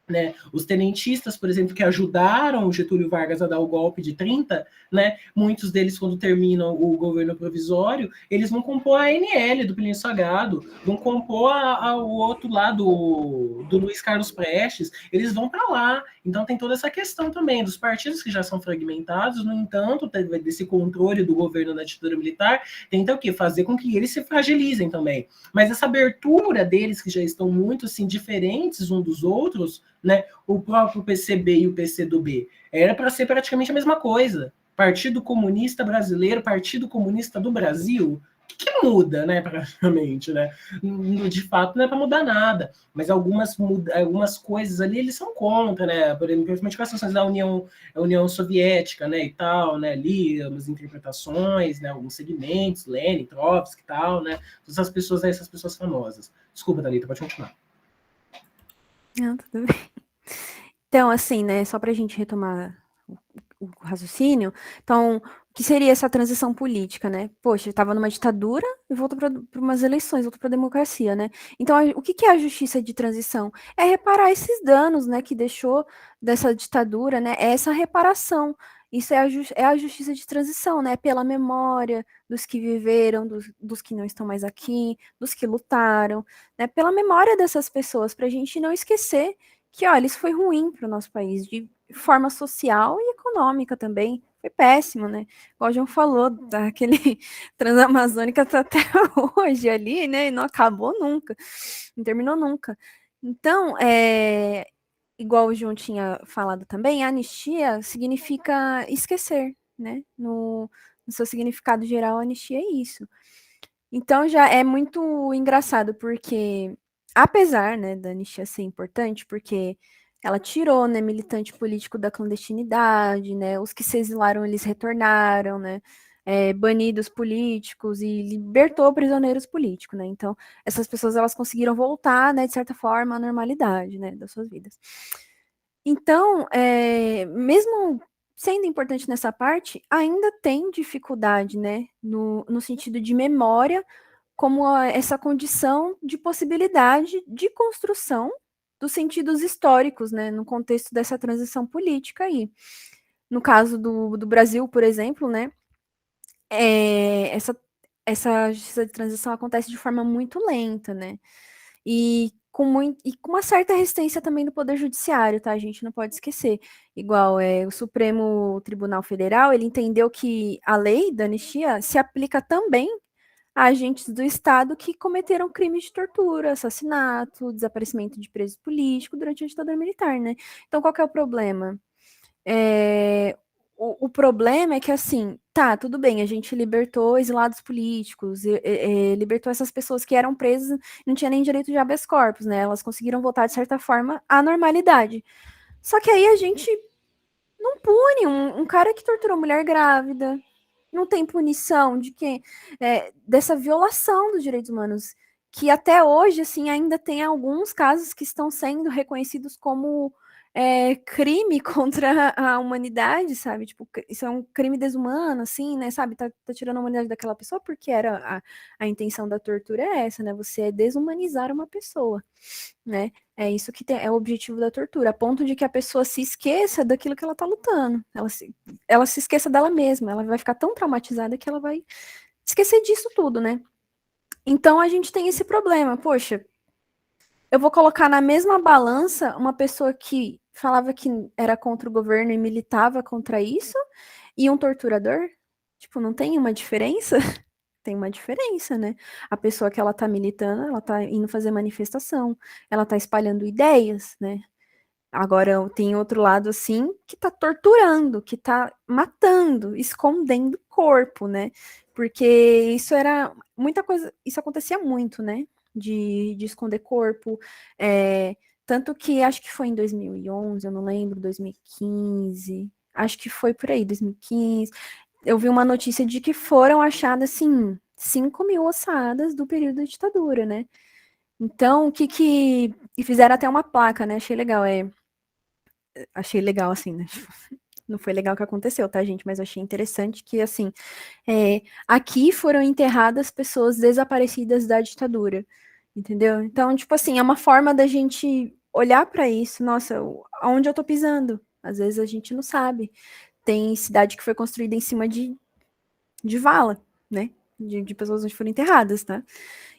A: né? Os tenentistas, por exemplo, que ajudaram o Getúlio Vargas a dar o golpe de 30, né? Muitos deles, quando terminam o governo provisório, eles vão compor a ANL do Plínio Salgado, vão compor o outro lá do Luiz Carlos Prestes, eles vão para lá. Então tem toda essa questão também dos partidos que já são fragmentados, no entanto, desse controle do governo da ditadura militar, tenta o quê? Fazer com que eles se fragilizem também. Mas essa abertura deles, que já estão muito assim, diferentes uns dos outros, né? O próprio PCB e o PCdoB era para ser praticamente a mesma coisa. Partido Comunista Brasileiro, Partido Comunista do Brasil, o que muda, né, praticamente, né? De fato, não é para mudar nada, mas algumas coisas ali eles são contra, né? Por exemplo, principalmente com as questões da União Soviética, né, e tal, né? Ali, umas interpretações, né? Alguns segmentos, Lenin, Trotsky e tal, né? Essas pessoas famosas. Desculpa, Thalita, pode continuar.
B: Não, tudo bem. Então, assim, né, só para a gente retomar o raciocínio, então, o que seria essa transição política, né? Poxa, estava numa ditadura e voltou para umas eleições, voltou para a democracia, né? Então, o que é a justiça de transição? É reparar esses danos, né, que deixou dessa ditadura, né? É essa reparação. Isso é a justiça de transição, né? Pela memória dos que viveram, dos que não estão mais aqui, dos que lutaram, né? Pela memória dessas pessoas, para a gente não esquecer que, olha, isso foi ruim para o nosso país, de forma social e econômica também. Foi péssimo, né? Igual o João falou, aquele Transamazônica tá até hoje ali, né? E não acabou nunca, não terminou nunca. Então, igual o João tinha falado também, a anistia significa esquecer, né? No seu significado geral, a anistia é isso. Então já é muito engraçado, porque apesar, né, da anistia ser importante, porque ela tirou, né, militante político da clandestinidade, né, os que se exilaram, eles retornaram, né, banidos políticos e libertou prisioneiros políticos, né, então essas pessoas, elas conseguiram voltar, né, de certa forma, à normalidade, né, das suas vidas. Então, mesmo sendo importante nessa parte, ainda tem dificuldade, né, no sentido de memória, como essa condição de possibilidade de construção dos sentidos históricos, né, no contexto dessa transição política aí. No caso do Brasil, por exemplo, né, essa justiça de transição acontece de forma muito lenta, né, e com uma certa resistência também do Poder Judiciário, tá? A gente não pode esquecer. Igual o Supremo Tribunal Federal, ele entendeu que a lei da anistia se aplica também a agentes do Estado que cometeram crimes de tortura, assassinato, desaparecimento de presos políticos durante a ditadura militar, né? Então, qual que é o problema? o problema é que, assim, tá, tudo bem, a gente libertou exilados políticos, libertou essas pessoas que eram presas e não tinha nem direito de habeas corpus, né? Elas conseguiram voltar, de certa forma, à normalidade. Só que aí a gente não pune um cara que torturou mulher grávida, não tem punição de quem dessa violação dos direitos humanos, que até hoje, assim, ainda tem alguns casos que estão sendo reconhecidos como crime contra a humanidade, sabe? Tipo, isso é um crime desumano, assim, né? Sabe? Tá tirando a humanidade daquela pessoa porque a intenção da tortura é essa, né? Você desumanizar uma pessoa, né? É isso que é o objetivo da tortura, a ponto de que a pessoa se esqueça daquilo que ela tá lutando. Ela se esqueça dela mesma, ela vai ficar tão traumatizada que ela vai esquecer disso tudo, né? Então a gente tem esse problema. Poxa, eu vou colocar na mesma balança uma pessoa que falava que era contra o governo e militava contra isso e um torturador? Tipo, não tem uma diferença? Tem uma diferença, né? A pessoa que ela tá militando, ela tá indo fazer manifestação, ela tá espalhando ideias, né? Agora tem outro lado assim que tá torturando, que tá matando, escondendo o corpo, né? Porque isso era muita coisa, isso acontecia muito, né? De esconder corpo, tanto que acho que foi em 2011, eu não lembro, 2015, acho que foi por aí, 2015, eu vi uma notícia de que foram achadas, assim, 5.000 ossadas do período da ditadura, né? Então, e fizeram até uma placa, né? Achei legal, assim, né? Não foi legal o que aconteceu, tá, gente? Mas achei interessante que, assim, aqui foram enterradas pessoas desaparecidas da ditadura, entendeu? Então, tipo assim, é uma forma da gente olhar para isso. Nossa, aonde eu tô pisando? Às vezes a gente não sabe. Tem cidade que foi construída em cima de vala, né? De pessoas onde foram enterradas, tá?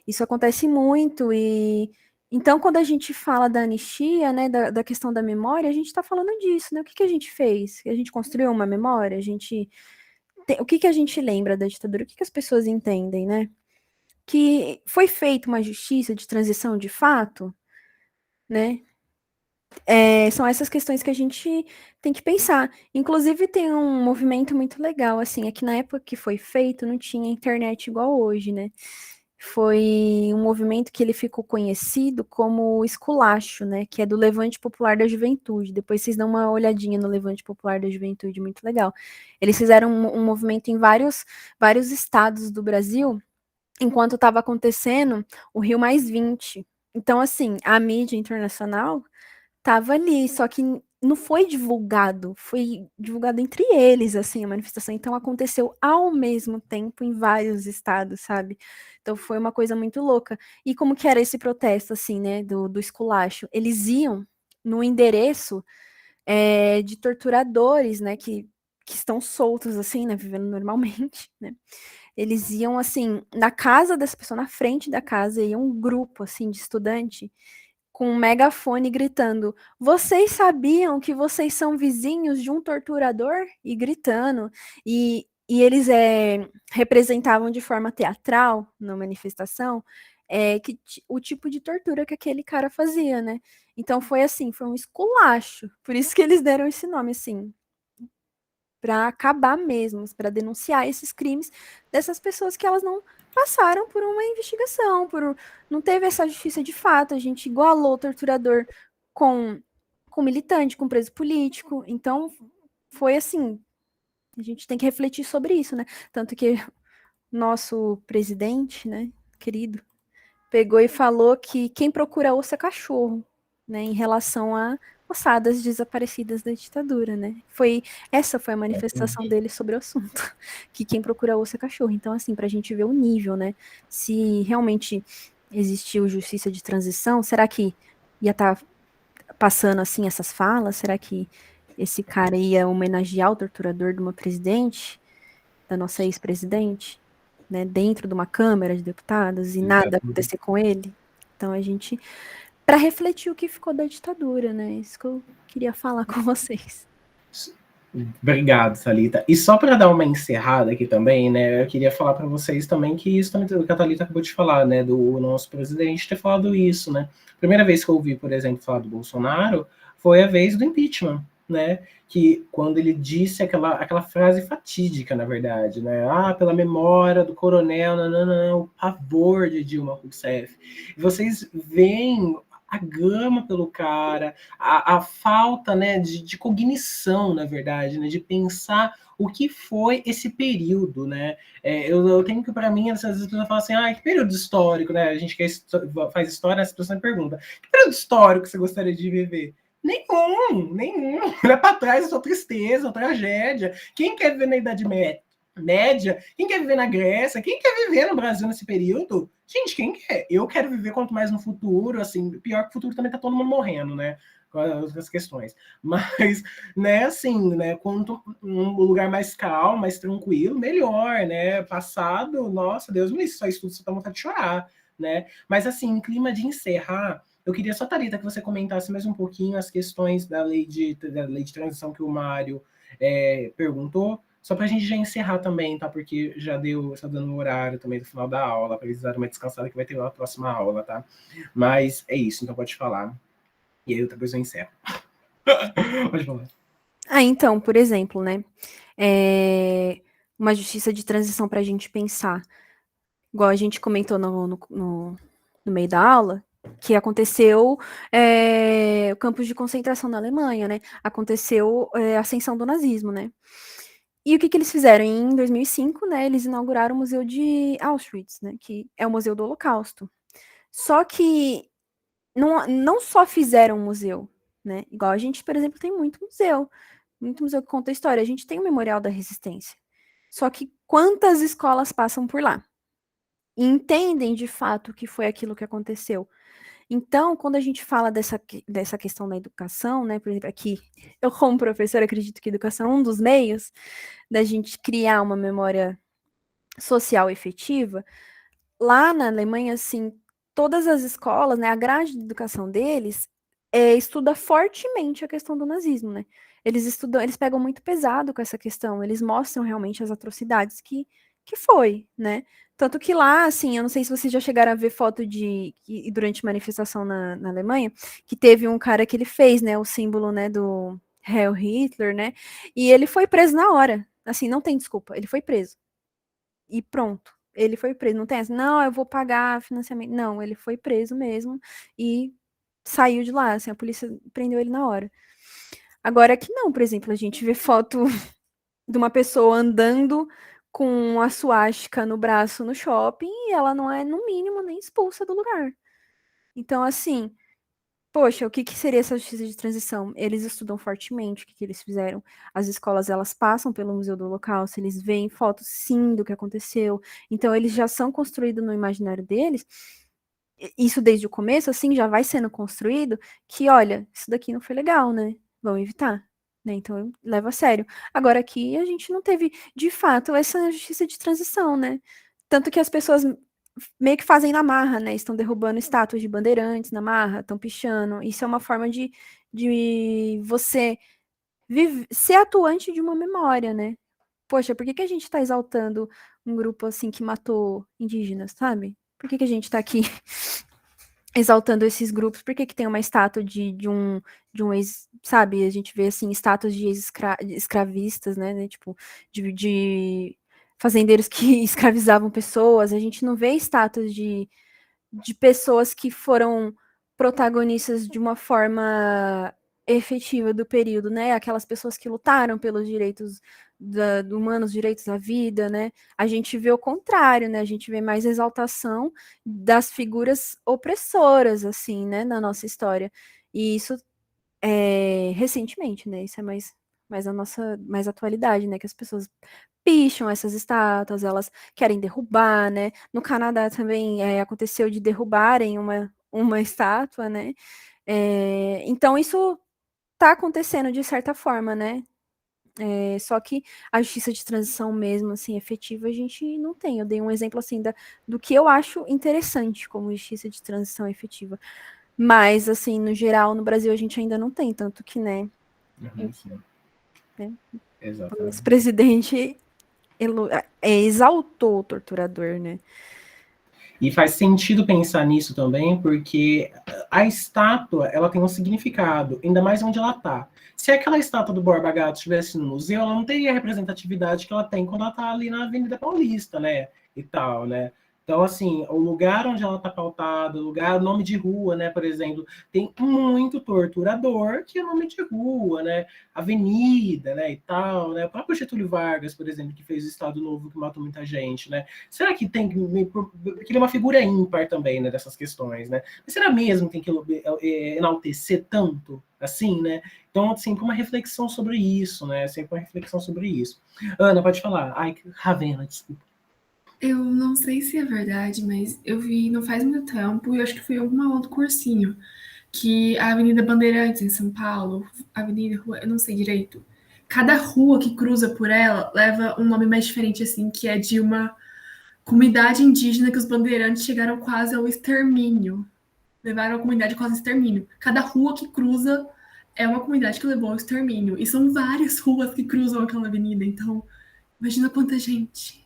B: Isso acontece muito e então quando a gente fala da anistia, né, da questão da memória, a gente está falando disso, né? O que a gente fez? A gente construiu uma memória? O que a gente lembra da ditadura? O que as pessoas entendem, né? Que foi feita uma justiça de transição de fato, né? São essas questões que a gente tem que pensar. Inclusive, tem um movimento muito legal, assim, é que na época que foi feito, não tinha internet igual hoje, né? Foi um movimento que ele ficou conhecido como o Esculacho, né? Que é do Levante Popular da Juventude. Depois vocês dão uma olhadinha no Levante Popular da Juventude, muito legal. Eles fizeram um movimento em vários estados do Brasil, enquanto estava acontecendo o Rio+20. Então, assim, a mídia internacional tava ali, só que não foi divulgado entre eles, assim, a manifestação. Então aconteceu ao mesmo tempo em vários estados, sabe? Então foi uma coisa muito louca. E como que era esse protesto, assim, né, do esculacho? Eles iam no endereço de torturadores, né, que estão soltos, assim, né, vivendo normalmente, né? Eles iam, assim, na casa dessa pessoa, na frente da casa, ia um grupo, assim, de estudante com um megafone gritando: vocês sabiam que vocês são vizinhos de um torturador? E gritando. E eles representavam de forma teatral, na manifestação, o tipo de tortura que aquele cara fazia, né? Então foi assim, foi um esculacho. Por isso que eles deram esse nome, assim, para acabar mesmo, para denunciar esses crimes dessas pessoas que elas não passaram por uma investigação, não teve essa justiça de fato, a gente igualou o torturador com militante, com preso político, então foi assim, a gente tem que refletir sobre isso, né? Tanto que nosso presidente, né, querido, pegou e falou que quem procura osso é cachorro, né, em relação a ossadas desaparecidas da ditadura, né? Essa foi a manifestação dele sobre o assunto, que quem procura osso é cachorro. Então, assim, pra gente ver o nível, né? Se realmente existiu justiça de transição, será que ia estar passando, assim, essas falas? Será que esse cara ia homenagear o torturador de uma presidente, da nossa ex-presidente, né, dentro de uma Câmara de Deputados e nada acontecer com ele? Então, a gente para refletir o que ficou da ditadura, né? Isso que eu queria falar com vocês.
A: Obrigado, Thalita. E só para dar uma encerrada aqui também, né? Eu queria falar para vocês também que isso também o que a Thalita acabou de falar, né? Do nosso presidente ter falado isso, né? Primeira vez que eu ouvi, por exemplo, falar do Bolsonaro foi a vez do impeachment, né? que quando ele disse aquela frase fatídica, na verdade, né? Ah, pela memória do coronel, nananã, o pavor de Dilma Rousseff. E vocês veem a gama pelo cara, a falta, né, de cognição, na verdade, né, de pensar o que foi esse período, né? Eu tenho que, para mim, às vezes as pessoas falam assim, ah, que período histórico, né? A gente que faz história, as pessoas me perguntam, que período histórico você gostaria de viver? Nenhum. Olha para trás, é só tristeza, só tragédia. Quem quer viver na Idade Média? Quem quer viver na Grécia? Quem quer viver no Brasil nesse período? Gente, quem quer? Eu quero viver quanto mais no futuro, assim, pior que o futuro também tá todo mundo morrendo, né? Com as questões. Mas, né, assim, né, quanto um lugar mais calmo, mais tranquilo, melhor, né? Passado, nossa, Deus me livre, só isso tudo você tá vontade de chorar, né? Mas, assim, em clima de encerrar, eu queria só, Thalita, que você comentasse mais um pouquinho as questões da lei de transição que o Mário perguntou, só para a gente já encerrar também, tá? Porque já está dando o horário também do final da aula, para eles darem uma descansada que vai ter a próxima aula, tá? Mas é isso, então pode falar. E aí depois eu encerro. Pode falar.
B: Então, por exemplo, né? Uma justiça de transição para a gente pensar. Igual a gente comentou no meio da aula, que aconteceu o campos de concentração na Alemanha, né? Aconteceu a ascensão do nazismo, né? E o que eles fizeram? Em 2005, né, eles inauguraram o Museu de Auschwitz, né, que é o Museu do Holocausto. Só que não só fizeram um museu, né? Igual a gente, por exemplo, tem muito museu que conta a história. A gente tem o Memorial da Resistência. Só que quantas escolas passam por lá? E entendem de fato o que foi aquilo que aconteceu. Então, quando a gente fala dessa questão da educação, né, por exemplo, aqui, eu como professora acredito que educação é um dos meios da gente criar uma memória social efetiva. Lá na Alemanha, assim, todas as escolas, né, a grade de educação deles estuda fortemente a questão do nazismo, né? Eles pegam muito pesado com essa questão, eles mostram realmente as atrocidades que foi, né? Tanto que lá, assim, eu não sei se vocês já chegaram a ver foto durante manifestação na Alemanha, que teve um cara que ele fez, né, o símbolo, né, do Heil Hitler, né? E ele foi preso na hora. Assim, não tem desculpa, ele foi preso. E pronto. Ele foi preso. Não tem essa, não, eu vou pagar financiamento. Não, ele foi preso mesmo e saiu de lá. Assim, a polícia prendeu ele na hora. Agora que não, por exemplo, a gente vê foto de uma pessoa andando com a suástica no braço no shopping e ela não é, no mínimo, nem expulsa do lugar. Então, assim, poxa, o que seria essa justiça de transição? Eles estudam fortemente o que eles fizeram. As escolas, elas passam pelo Museu do Holocausto, eles veem fotos, sim, do que aconteceu. Então, eles já são construídos no imaginário deles. Isso desde o começo, assim, já vai sendo construído que, olha, isso daqui não foi legal, né? Vamos evitar. Né? Então, leva a sério. Agora, aqui, a gente não teve, de fato, essa justiça de transição, né? Tanto que as pessoas meio que fazem na marra, né? Estão derrubando estátuas de bandeirantes na marra, estão pichando. Isso é uma forma de você ser atuante de uma memória, né? Poxa, por que a gente está exaltando um grupo assim que matou indígenas, sabe? Por que a gente está aqui exaltando esses grupos? Por que tem uma estátua de um ex, sabe? A gente vê assim estátuas de ex-escravistas, né? Tipo, de fazendeiros que escravizavam pessoas. A gente não vê estátuas de pessoas que foram protagonistas de uma forma efetiva do período, né? Aquelas pessoas que lutaram pelos direitos humanos, direitos à vida, né? A gente vê o contrário, né? A gente vê mais exaltação das figuras opressoras, assim, né? Na nossa história. E isso recentemente, né? Isso é mais a nossa mais atualidade, né? Que as pessoas picham essas estátuas, elas querem derrubar, né? No Canadá também aconteceu de derrubarem uma estátua, né? Então isso está acontecendo de certa forma, né? Só que a justiça de transição mesmo, assim, efetiva, a gente não tem. Eu dei um exemplo, assim, do que eu acho interessante como justiça de transição efetiva. Mas, assim, no geral, no Brasil, a gente ainda não tem, tanto que, né?
A: Né?
B: O ex-presidente exaltou o torturador, né?
A: E faz sentido pensar nisso também, porque a estátua, ela tem um significado, ainda mais onde ela está. Se aquela estátua do Borba Gato estivesse no museu, ela não teria a representatividade que ela tem quando ela está ali na Avenida Paulista, né? E tal, né? Então, assim, o lugar onde ela está pautada, o lugar, o nome de rua, né, por exemplo, tem muito torturador que é nome de rua, né, avenida, né, e tal, né, o próprio Getúlio Vargas, por exemplo, que fez o Estado Novo, que matou muita gente, né, será que tem que, porque ele é uma figura ímpar também, né, dessas questões, né, mas será mesmo que tem que enaltecer tanto, assim, né, então, sempre uma reflexão sobre isso, né, sempre uma reflexão sobre isso. Ana, pode falar. Ai, Ravena, desculpa.
C: Eu não sei se é verdade, mas eu vi não faz muito tempo, e eu acho que foi em alguma aula do cursinho, que a Avenida Bandeirantes, em São Paulo, Avenida, Rua, eu não sei direito, cada rua que cruza por ela leva um nome mais diferente, assim, que é de uma comunidade indígena que os bandeirantes chegaram quase ao extermínio. Levaram a comunidade quase ao extermínio. Cada rua que cruza é uma comunidade que levou ao extermínio. E são várias ruas que cruzam aquela avenida, então imagina quanta gente.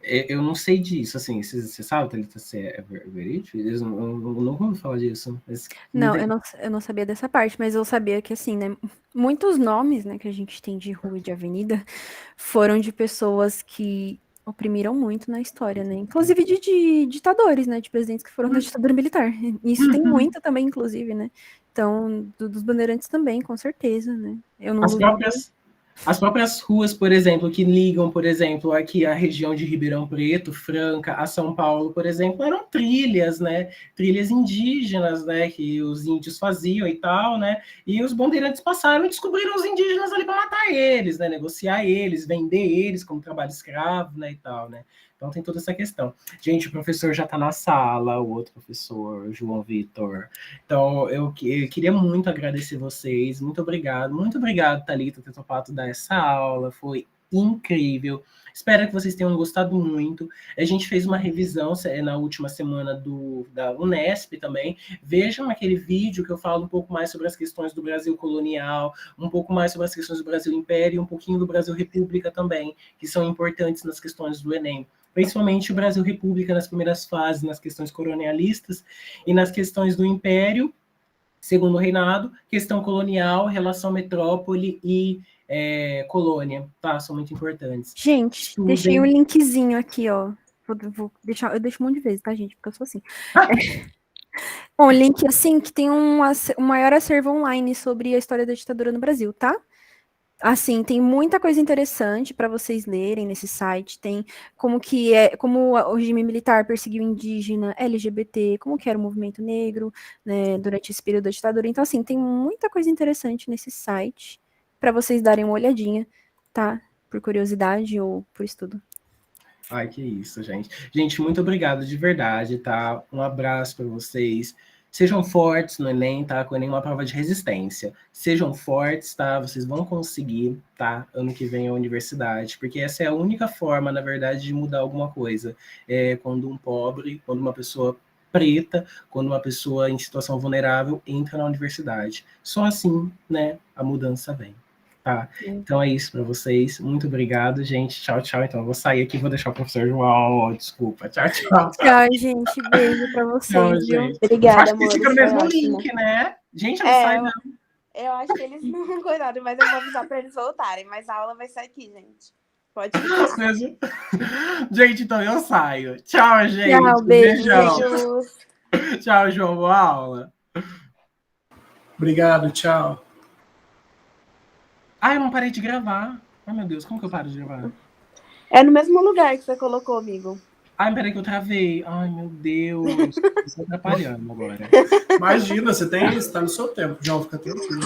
A: Eu não sei disso, assim, você sabe, Thalita, se é verídico? Eu não vou falar disso. Mas
B: Não, eu não sabia dessa parte, mas eu sabia que, assim, né, muitos nomes, né, que a gente tem de rua e de avenida foram de pessoas que oprimiram muito na história, né? Inclusive de ditadores, né? De presidentes que foram da ditadura militar. Isso tem muito também, inclusive, né? Então, dos bandeirantes também, com certeza, né? Eu não duvido.
A: As próprias ruas, por exemplo, que ligam, por exemplo, aqui a região de Ribeirão Preto, Franca, a São Paulo, por exemplo, eram trilhas, né? Trilhas indígenas, né? Que os índios faziam e tal, né? E os bandeirantes passaram e descobriram os indígenas ali para matar eles, né? Negociar eles, vender eles como trabalho escravo, né? E tal, né? Então tem toda essa questão. Gente, o professor já está na sala, o outro professor, João Vitor. Então, eu queria muito agradecer vocês. Muito obrigado, Thalita, por ter topado dar essa aula. Foi incrível. Espero que vocês tenham gostado muito. A gente fez uma revisão na última semana da Unesp também. Vejam aquele vídeo que eu falo um pouco mais sobre as questões do Brasil colonial, um pouco mais sobre as questões do Brasil Império e um pouquinho do Brasil República também, que são importantes nas questões do Enem. Principalmente o Brasil República nas primeiras fases, nas questões colonialistas e nas questões do Império, Segundo Reinado, questão colonial, relação metrópole e colônia, tá? São muito importantes.
B: Gente,
A: Estudem.
B: deixei um linkzinho aqui, ó. Vou deixar, eu deixo um monte de vezes, tá, gente? Porque eu sou assim. Bom, link assim que tem um maior acervo online sobre a história da ditadura no Brasil, tá? Assim, tem muita coisa interessante para vocês lerem nesse site. Tem como o regime militar perseguiu indígena, LGBT, como que era o movimento negro, né, durante esse período da ditadura. Então, assim, tem muita coisa interessante nesse site para vocês darem uma olhadinha, tá? Por curiosidade ou por estudo.
A: Ai, que isso, gente. Gente, muito obrigado de verdade, tá? Um abraço para vocês. Sejam fortes no Enem, tá? Com o Enem é uma prova de resistência. Sejam fortes, tá? Vocês vão conseguir, tá? Ano que vem a universidade, porque essa é a única forma, na verdade, de mudar alguma coisa. Quando um pobre, quando uma pessoa preta, quando uma pessoa em situação vulnerável entra na universidade. Só assim, né, a mudança vem. Tá? Então é isso para vocês. Muito obrigado, gente. Tchau, tchau. Então eu vou sair aqui e vou deixar o professor João. Desculpa. Tchau, tchau.
B: Tchau, gente. Beijo para vocês,
A: Tchau,
B: viu?
A: gente.
D: Obrigada,
A: Acho que
D: amor.
A: fica no mesmo link, né? Gente, eu não saio, não.
D: Eu acho que eles não cuidaram, mas eu vou avisar para eles voltarem. Mas a aula vai sair aqui, gente. Pode ficar.
A: Gente, então eu saio. Tchau, gente.
B: Tchau, beijo.
D: Beijos.
A: Tchau, João. Boa aula.
E: Obrigado, tchau.
A: Ai, eu não parei de gravar. Ai, meu Deus, como que eu paro de gravar?
D: É no mesmo lugar que você colocou, amigo.
A: Ai, peraí que eu travei. Ai, meu Deus. Estou atrapalhando agora.
E: Imagina, você tá no seu tempo, João, fica tranquilo.